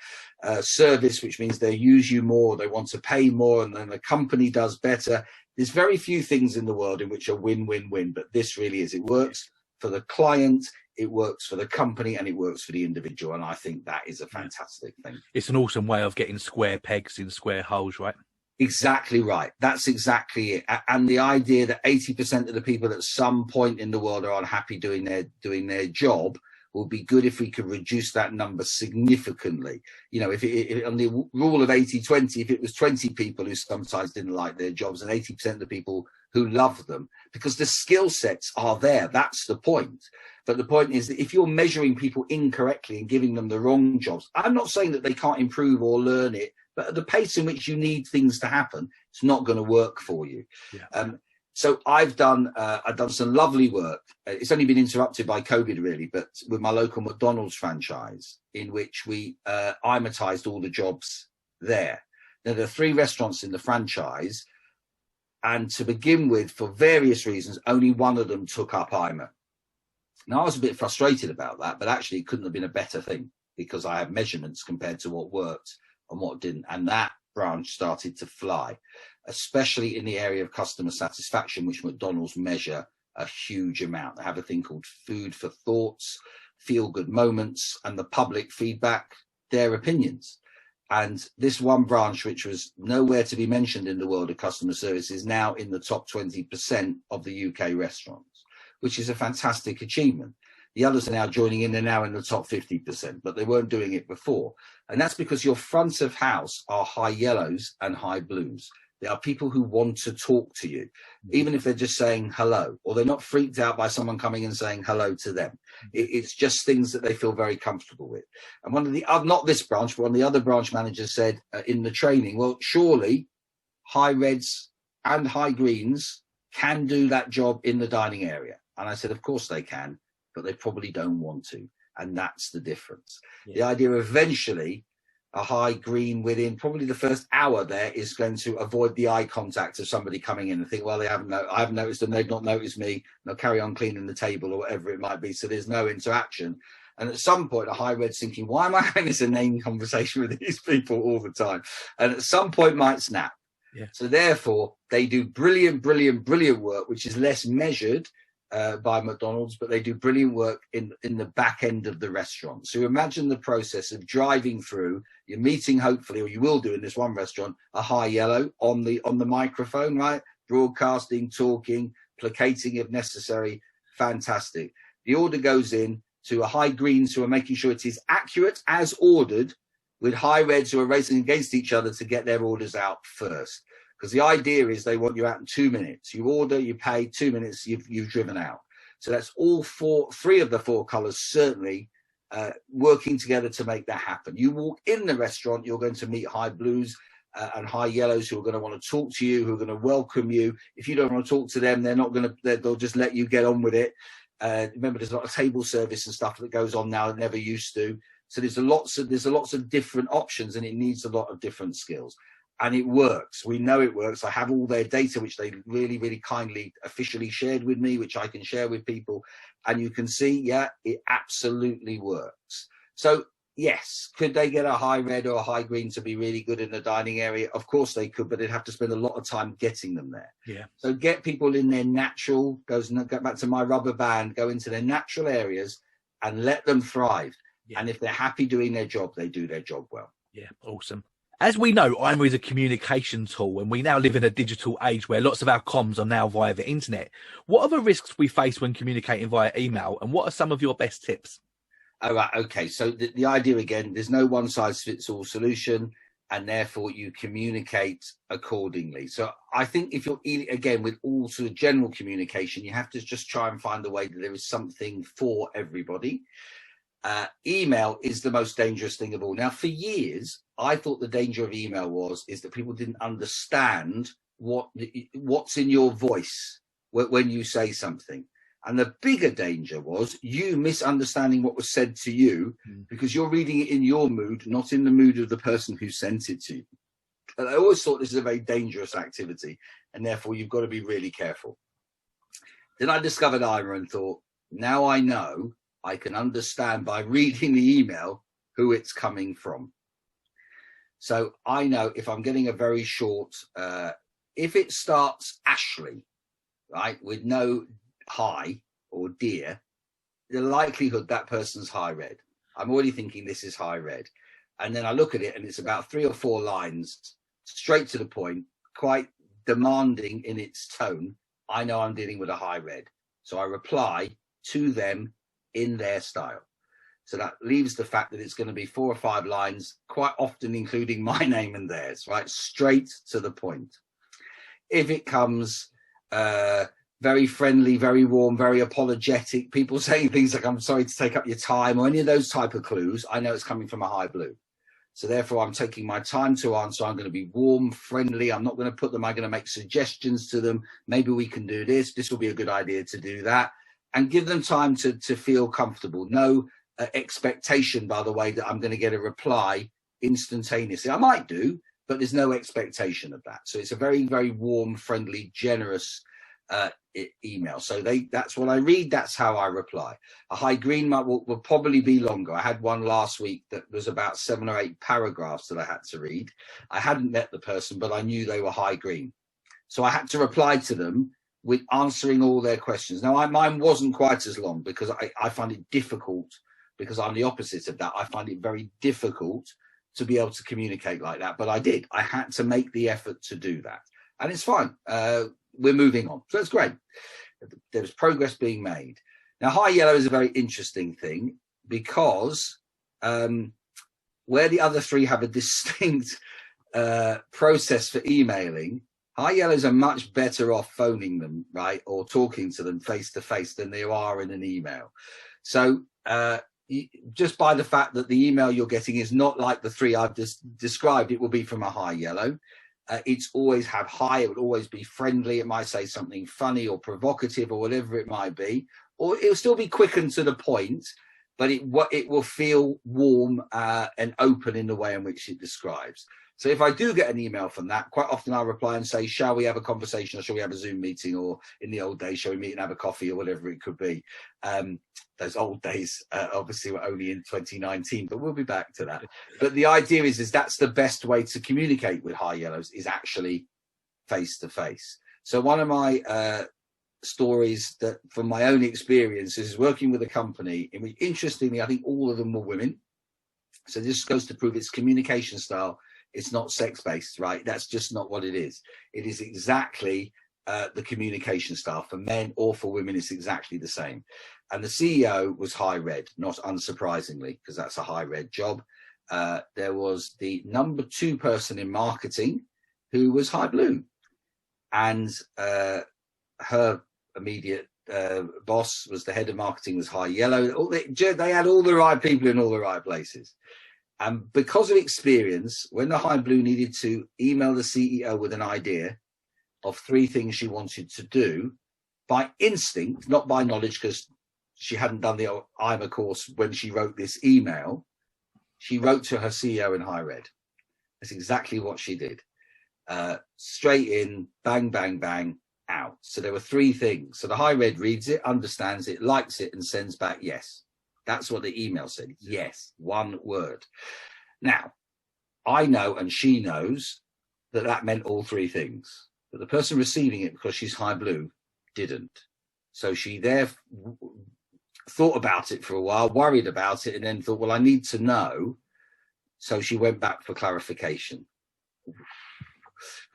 service, which means they use you more. They want to pay more, and then the company does better. There's very few things in the world in which are win-win-win, but this really is. It works for the client, it works for the company, and it works for the individual. And I think that is a fantastic thing. It's an awesome way of getting square pegs in square holes, right? Exactly right. That's exactly it. And the idea that 80% of the people at some point in the world are unhappy doing their job will be good if we could reduce that number significantly. You know, if on the rule of 80-20, if it was 20 people who sometimes didn't like their jobs and 80% of the people who love them, because the skill sets are there. That's the point. But the point is that if you're measuring people incorrectly and giving them the wrong jobs, I'm not saying that they can't improve or learn it, but at the pace in which you need things to happen, it's not going to work for you. Yeah. So I've done some lovely work. It's only been interrupted by COVID, really, but with my local McDonalds franchise, in which we IMAtized all the jobs there. Now, there are 3 restaurants in the franchise, and to begin with, for various reasons, only one of them took up IMA. Now, I was a bit frustrated about that, but actually it couldn't have been a better thing, because I have measurements compared to what worked and what didn't, and that branch started to fly, especially in the area of customer satisfaction, which McDonald's measure a huge amount. They have a thing called food for thoughts, feel good moments, and the public feedback their opinions. And this one branch, which was nowhere to be mentioned in the world of customer service, is now in the top 20% of the UK restaurants, which is a fantastic achievement. The others are now joining in. They're now in the top 50%, but they weren't doing it before. And that's because your front of house are high yellows and high blues. They are people who want to talk to you, even if they're just saying hello, or they're not freaked out by someone coming and saying hello to them. It's just things that they feel very comfortable with. And one of the, not this branch, but one of the other branch managers said in the training, well, surely high reds and high greens can do that job in the dining area. And I said, of course they can, but they probably don't want to. And that's the difference. Yeah. The idea eventually a high green within probably the first hour there is going to avoid the eye contact of somebody coming in and think, well, I haven't noticed them, they've not noticed me, they'll carry on cleaning the table or whatever it might be. So there's no interaction. And at some point, a high red's thinking, why am I having this inane conversation with these people all the time? And at some point might snap. Yeah. So therefore, they do brilliant work, which is less measured by McDonald's, but they do brilliant work in the back end of the restaurant. So imagine the process of driving through, you're meeting, hopefully, or you will do in this one restaurant, a high yellow on the microphone, right? Broadcasting, talking, placating if necessary. Fantastic. The order goes in to a high greens who are making sure it is accurate as ordered, with high reds who are racing against each other to get their orders out first. Because the idea is they want you out in 2 minutes. You order, you pay, 2 minutes, you've driven out. So that's all 3 of the 4 colours certainly working together to make that happen. You walk in the restaurant, you're going to meet high blues and high yellows who are going to want to talk to you, who are going to welcome you. If you don't want to talk to them, they'll just let you get on with it. Remember, there's a lot of table service and stuff that goes on now that never used to. So there's lots of different options, and it needs a lot of different skills. And it works. We know it works. I have all their data, which they really kindly officially shared with me, which I can share with people. And you can see, yeah, it absolutely works. So yes, could they get a high red or a high green to be really good in the dining area? Of course they could, but they'd have to spend a lot of time getting them there. Yeah. So get people in their natural, go back to my rubber band, go into their natural areas and let them thrive. Yeah. And if they're happy doing their job, they do their job well. Yeah, awesome. As we know, iMA is a communication tool, and we now live in a digital age where lots of our comms are now via the internet. What are the risks we face when communicating via email, and what are some of your best tips? All right, okay. So the idea again, there's no one size fits all solution, and therefore you communicate accordingly. So I think if you're, again, with all sort of general communication, you have to just try and find a way that there is something for everybody. Email is the most dangerous thing of all. Now, for years, I thought the danger of email is that people didn't understand what's in your voice when you say something. And the bigger danger was you misunderstanding what was said to you because you're reading it in your mood, not in the mood of the person who sent it to you. And I always thought this is a very dangerous activity, and therefore you've got to be really careful. Then I discovered iMA and thought, now I know I can understand by reading the email who it's coming from. So I know if I'm getting a very short, if it starts Ashley, right, with no hi or dear, the likelihood that person's high read. I'm already thinking this is high read. And then I look at it and it's about 3 or 4 lines, straight to the point, quite demanding in its tone. I know I'm dealing with a high read. So I reply to them in their style. So that leaves the fact that it's going to be 4 or 5 lines, quite often including my name and theirs, right? Straight to the point. If it comes very friendly, very warm, very apologetic, people saying things like, I'm sorry to take up your time, or any of those type of clues, I know it's coming from a high blue. So therefore, I'm taking my time to answer. I'm going to be warm, friendly. I'm not going to put them, I'm going to make suggestions to them. Maybe we can do this. This will be a good idea to do that. And give them time to feel comfortable. No expectation, by the way, that I'm going to get a reply instantaneously. I might do, but there's no expectation of that. So it's a very, very warm, friendly, generous email. So that's what I read. That's how I reply. A high green will probably be longer. I had one last week that was about 7 or 8 paragraphs that I had to read. I hadn't met the person, but I knew they were high green. So I had to reply to them with answering all their questions. Now, mine wasn't quite as long because I find it difficult, because I'm the opposite of that. I find it very difficult to be able to communicate like that. But I did. I had to make the effort to do that. And it's fine. We're moving on. So that's great. There's progress being made. Now, high yellow is a very interesting thing because where the other 3 have a distinct process for emailing, high yellows are much better off phoning them, right, or talking to them face to face than they are in an email. So just by the fact that the email you're getting is not like the 3 I've just described, it will be from a high yellow. It's always have high. It will always be friendly. It might say something funny or provocative or whatever it might be, or it'll still be quick and to the point, but it will feel warm and open in the way in which it describes. So if I do get an email from that, quite often I'll reply and say, shall we have a conversation, or shall we have a Zoom meeting, or in the old days, shall we meet and have a coffee, or whatever it could be. Those old days obviously were only in 2019, but we'll be back to that. But the idea is that's the best way to communicate with high yellows, is actually face to face. So one of my stories that from my own experience is working with a company in which, interestingly, I think all of them were women. So this goes to prove its communication style. It's not sex-based, right? That's just not what it is. It is exactly the communication style. For men or for women, it's exactly the same. And the CEO was high red, not unsurprisingly, because that's a high red job. There was the number 2 person in marketing who was high blue. And her immediate boss was the head of marketing, was high yellow. They had all the right people in all the right places. And because of experience, when the high blue needed to email the CEO with an idea of 3 things she wanted to do, by instinct, not by knowledge, because she hadn't done the iMA course when she wrote this email, she wrote to her CEO in high red. That's exactly what she did. Straight in, bang, bang, bang, out. So there were 3 things. So the high red reads it, understands it, likes it, and sends back yes. That's what the email said. Yes, 1 word. Now, I know, and she knows, that meant all 3 things. But the person receiving it, because she's high blue, didn't. So she thought about it for a while, worried about it, and then thought, well, I need to know. So she went back for clarification.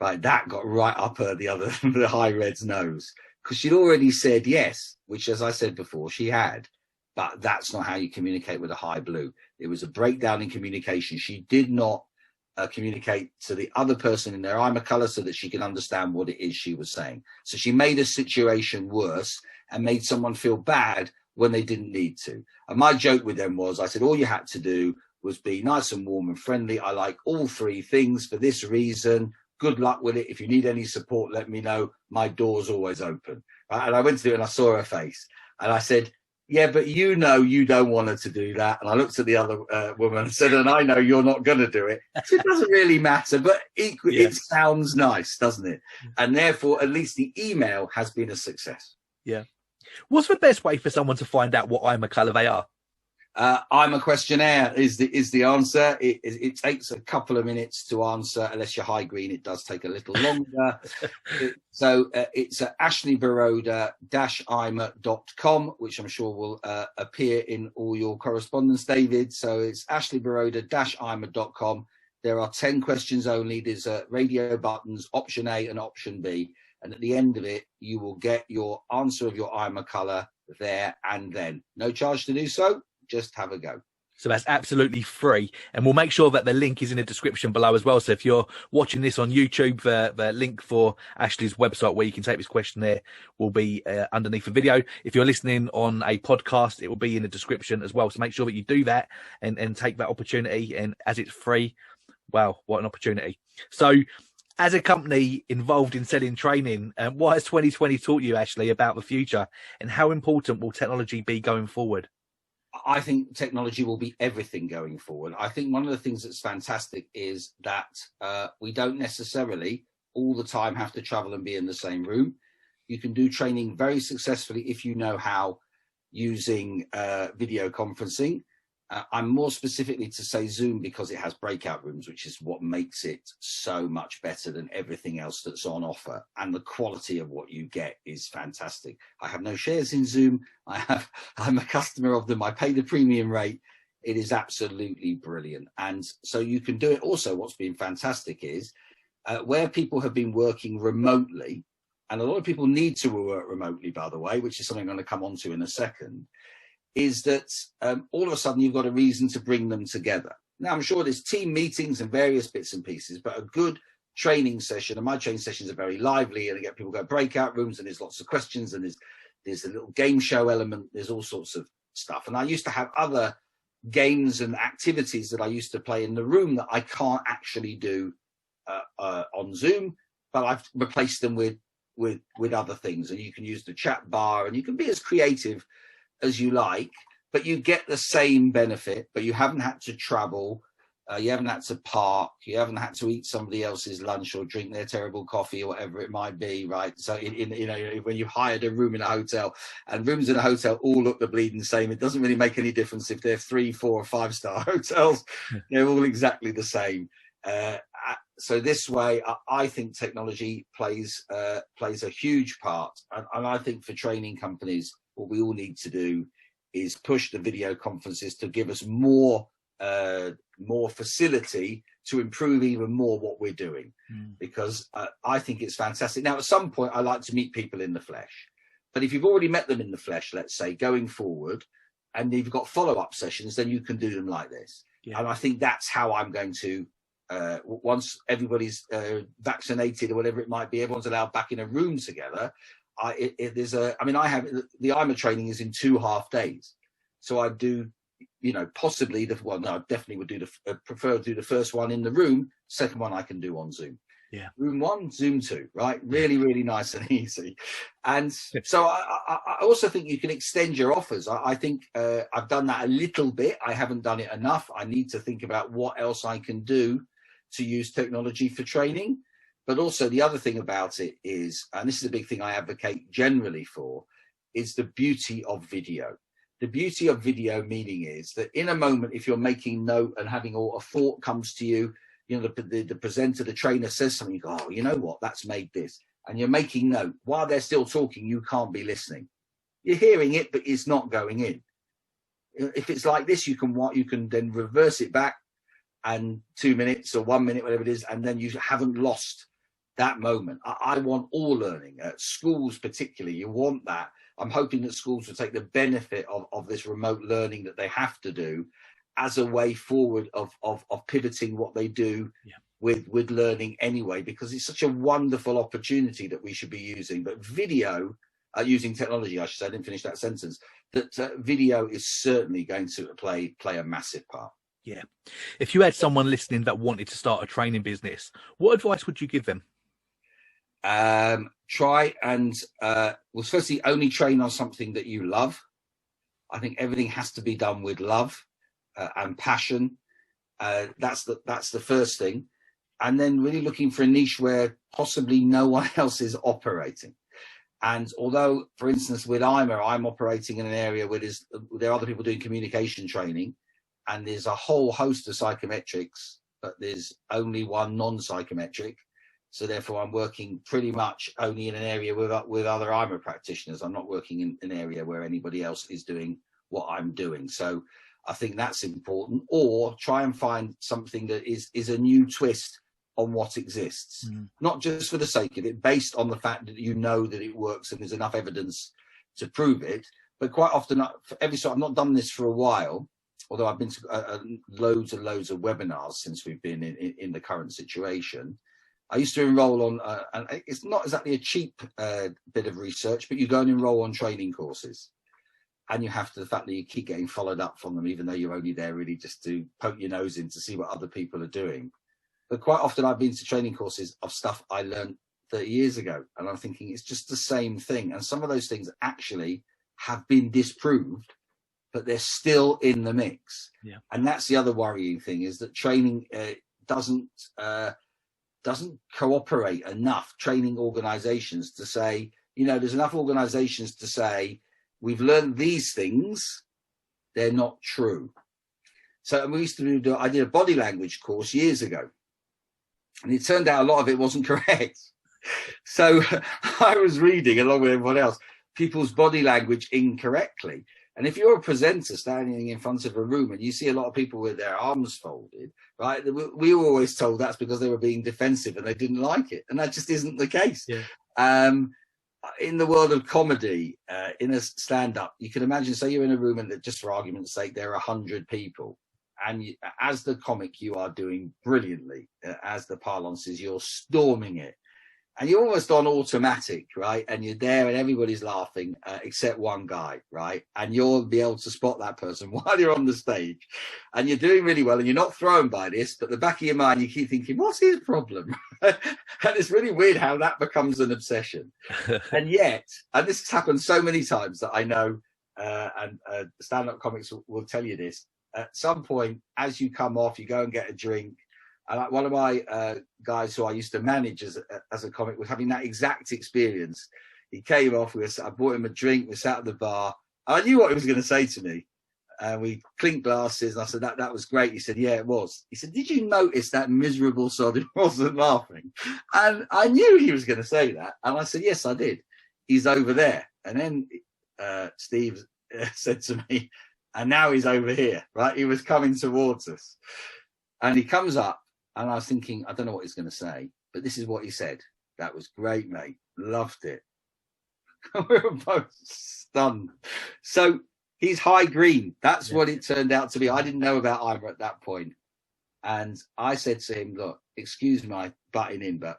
Right, that got right up the high red's nose, because she'd already said yes, which, as I said before, she had. But that's not how you communicate with a high blue. It was a breakdown in communication. She did not communicate to the other person in their iMA color so that she could understand what it is she was saying. So she made a situation worse and made someone feel bad when they didn't need to. And my joke with them was, I said, all you had to do was be nice and warm and friendly. I like all three things for this reason. Good luck with it. If you need any support, let me know. My door's always open. Right? And I went to it and I saw her face. And I said, yeah, but you know you don't want her to do that. And I looked at the other woman and said, and I know you're not going to do it. So it doesn't really matter, but equally, It sounds nice, doesn't it? And therefore, at least the email has been a success. Yeah. What's the best way for someone to find out what iMA color they are? iMA questionnaire is the answer. It takes a couple of minutes to answer. Unless you're high green, it does take a little longer. It's ashleybaroda-ima.com, which I'm sure will appear in all your correspondence, David. So it's ashleybaroda-ima.com. There are 10 questions only. There's radio buttons, option A and option B. And at the end of it, you will get your answer of your iMA color there and then. No charge to do so. Just have a go. So that's absolutely free. And we'll make sure that the link is in the description below as well. So if you're watching this on YouTube, the link for Ashley's website where you can take this questionnaire will be underneath the video. If you're listening on a podcast, it will be in the description as well. So make sure that you do that and take that opportunity. And as it's free, wow, what an opportunity. So as a company involved in selling training, what has 2020 taught you, Ashley, about the future, and how important will technology be going forward? I think technology will be everything going forward. I think one of the things that's fantastic is that we don't necessarily all the time have to travel and be in the same room. You can do training very successfully if you know how, using video conferencing. I'm more specifically to say Zoom because it has breakout rooms, which is what makes it so much better than everything else that's on offer. And the quality of what you get is fantastic. I have no shares in Zoom. I'm a customer of them. I pay the premium rate. It is absolutely brilliant. And so you can do it. Also, what's been fantastic is where people have been working remotely, and a lot of people need to work remotely, by the way, which is something I'm going to come on to in a second, is that all of a sudden you've got a reason to bring them together. Now, I'm sure there's team meetings and various bits and pieces, but a good training session, and my training sessions are very lively, and I get people go breakout rooms, and there's lots of questions, and there's a little game show element, there's all sorts of stuff. And I used to have other games and activities that I used to play in the room that I can't actually do on Zoom, but I've replaced them with other things. And you can use the chat bar, and you can be as creative as you like, but you get the same benefit. But you haven't had to travel, you haven't had to park, you haven't had to eat somebody else's lunch or drink their terrible coffee or whatever it might be, right? So when you hired a room in a hotel, and rooms in a hotel all look the bleeding same, it doesn't really make any difference if they're 3, 4 or 5-star hotels. They're all exactly the same. So this way, I think technology plays a huge part, and I think for training companies, what we all need to do is push the video conferences to give us more facility to improve even more what we're doing, because I think it's fantastic. Now, at some point, I like to meet people in the flesh, but if you've already met them in the flesh, let's say, going forward, and you've got follow-up sessions, then you can do them like this. Yeah. And I think that's how I'm going to, once everybody's vaccinated or whatever it might be, everyone's allowed back in a room together. I have the iMA training is in 2 half days, so I do, possibly I definitely would prefer to do the first one in the room. Second one I can do on Zoom. Yeah, room 1, Zoom 2, right? Really, really nice and easy. And so I also think you can extend your offers. I think I've done that a little bit. I haven't done it enough. I need to think about what else I can do to use technology for training. But also the other thing about it is, and this is a big thing I advocate generally for, is the beauty of video. The beauty of video meaning is that in a moment, if you're making note and having a thought comes to you, the presenter, the trainer says something, you go, oh, you know what, that's made this. And you're making note. While they're still talking, you can't be listening. You're hearing it, but it's not going in. If it's like this, you can then reverse it back, and 2 minutes or 1 minute, whatever it is, and then you haven't lost that moment. I want all learning. At schools particularly, you want that. I'm hoping that schools will take the benefit of this remote learning that they have to do as a way forward of pivoting what they do with learning anyway, because it's such a wonderful opportunity that we should be using. But video, using technology, I should say, I didn't finish that sentence, that video is certainly going to play a massive part. Yeah. If you had someone listening that wanted to start a training business, what advice would you give them? Try and, well, firstly, only train on something that you love. I think everything has to be done with love and passion. That's the first thing. And then really looking for a niche where possibly no one else is operating. And although, for instance, with iMA, I'm operating in an area where there are other people doing communication training, and there's a whole host of psychometrics, but there's only one non-psychometric. So therefore, I'm working pretty much only in an area with other iMA practitioners. I'm not working in an area where anybody else is doing what I'm doing. So I think that's important. Or try and find something that is a new twist on what exists, not just for the sake of it, based on the fact that you know that it works and there's enough evidence to prove it. But quite often, I've not done this for a while, although I've been to loads and loads of webinars since we've been in the current situation. I used to enroll on, and it's not exactly a cheap bit of research, but you go and enroll on training courses. And you have to, the fact that you keep getting followed up from them, even though you're only there really just to poke your nose in to see what other people are doing. But quite often I've been to training courses of stuff I learned 30 years ago. And I'm thinking it's just the same thing. And some of those things actually have been disproved, but they're still in the mix. Yeah. And that's the other worrying thing, is that training doesn't cooperate enough, training organizations to say, there's enough organizations to say, we've learned these things, they're not true. So we used to do, I did a body language course years ago, and it turned out a lot of it wasn't correct. So I was reading, along with everyone else, people's body language incorrectly. And if you're a presenter standing in front of a room and you see a lot of people with their arms folded, right, we were always told that's because they were being defensive and they didn't like it. And that just isn't the case. Yeah. In the world of comedy, in a stand-up, you can imagine, say you're in a room and just for argument's sake, there are 100 people. And as the comic, you are doing brilliantly. As the parlance is, you're storming it. And you're almost on automatic, right? And you're there and everybody's laughing, except one guy, right? And you'll be able to spot that person while you're on the stage. And you're doing really well and you're not thrown by this, but the back of your mind, you keep thinking, what's his problem? And it's really weird how that becomes an obsession. And yet, and this has happened so many times that I know, and stand-up comics will tell you this, at some point, as you come off, you go and get a drink. And one of my guys who I used to manage as a comic was having that exact experience. He came off, I bought him a drink, we sat at the bar. I knew what he was going to say to me. And we clinked glasses, and I said, that was great. He said, yeah, it was. He said, did you notice that miserable sod who wasn't laughing? And I knew he was going to say that. And I said, yes, I did. He's over there. And then Steve said to me, and now he's over here, right? He was coming towards us. And he comes up, and I was thinking, I don't know what he's going to say, but this is what he said. That was great, mate. Loved it. We were both stunned. So he's high green. That's what it turned out to be. I didn't know about iMA at that point. And I said to him, look, excuse my butting in, but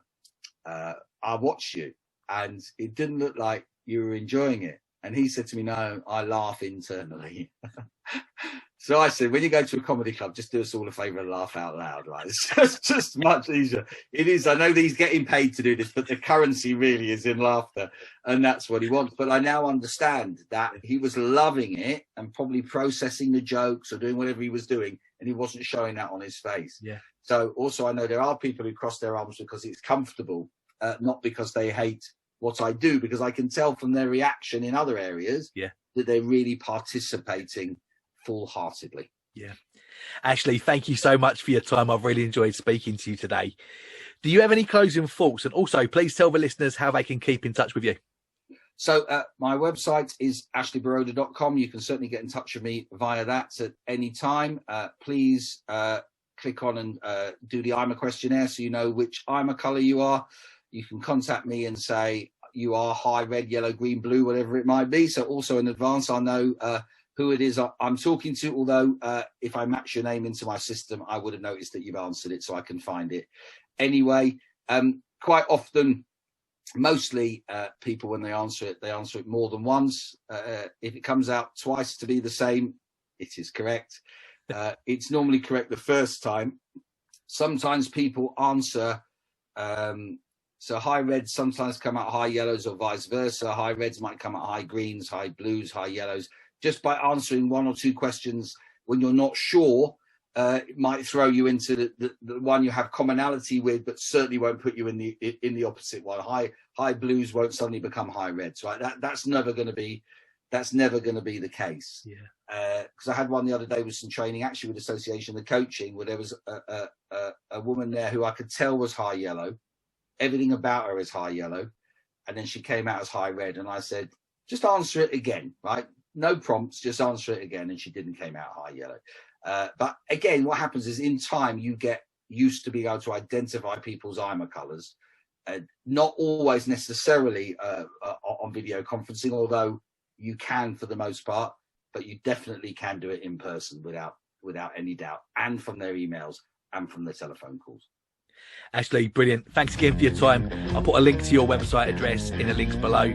I watched you and it didn't look like you were enjoying it. And he said to me, no, I laugh internally. So I said, when you go to a comedy club, just do us all a favour and laugh out loud, right? It's just much easier. It is. I know that he's getting paid to do this, but the currency really is in laughter. And that's what he wants. But I now understand that he was loving it and probably processing the jokes or doing whatever he was doing. And he wasn't showing that on his face. Yeah. So also I know there are people who cross their arms because it's comfortable, not because they hate what I do, because I can tell from their reaction in other areas that they're really participating full-heartedly. Yeah. Ashley, thank you so much for your time. I've really enjoyed speaking to you today. Do you have any closing thoughts? And also, please tell the listeners how they can keep in touch with you. So my website is ashleyboroda.com. You can certainly get in touch with me via that at any time. Please click on and do the IMA questionnaire so you know which IMA colour you are. You can contact me and say you are high red, yellow, green, blue, whatever it might be. So also in advance, I'll know who it is I'm talking to, although if I match your name into my system, I would have noticed that you've answered it, so I can find it. Anyway, quite often, mostly people, when they answer it more than once. If it comes out twice to be the same, it is correct. It's normally correct the first time. Sometimes people answer, so high reds sometimes come out high yellows or vice versa. High reds might come out high greens, high blues, high yellows. Just by answering one or two questions when you're not sure, it might throw you into the one you have commonality with, but certainly won't put you in the opposite one. High blues won't suddenly become high reds, right? That's never going to be the case. Yeah. Because I had one the other day with some training, actually with Association of Coaching, where there was a woman there who I could tell was high yellow. Everything about her is high yellow, and then she came out as high red, and I said, just answer it again, right? No prompts, just answer it again, and she came out high yellow. But again, what happens is in time you get used to being able to identify people's IMA colours, not always necessarily on video conferencing, although you can for the most part, but you definitely can do it in person without any doubt, and from their emails and from their telephone calls. Ashley, brilliant. Thanks again for your time. I'll put a link to your website address in the links below.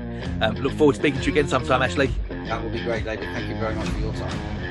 Look forward to speaking to you again sometime, Ashley. That would be great, David. Thank you very much for your time.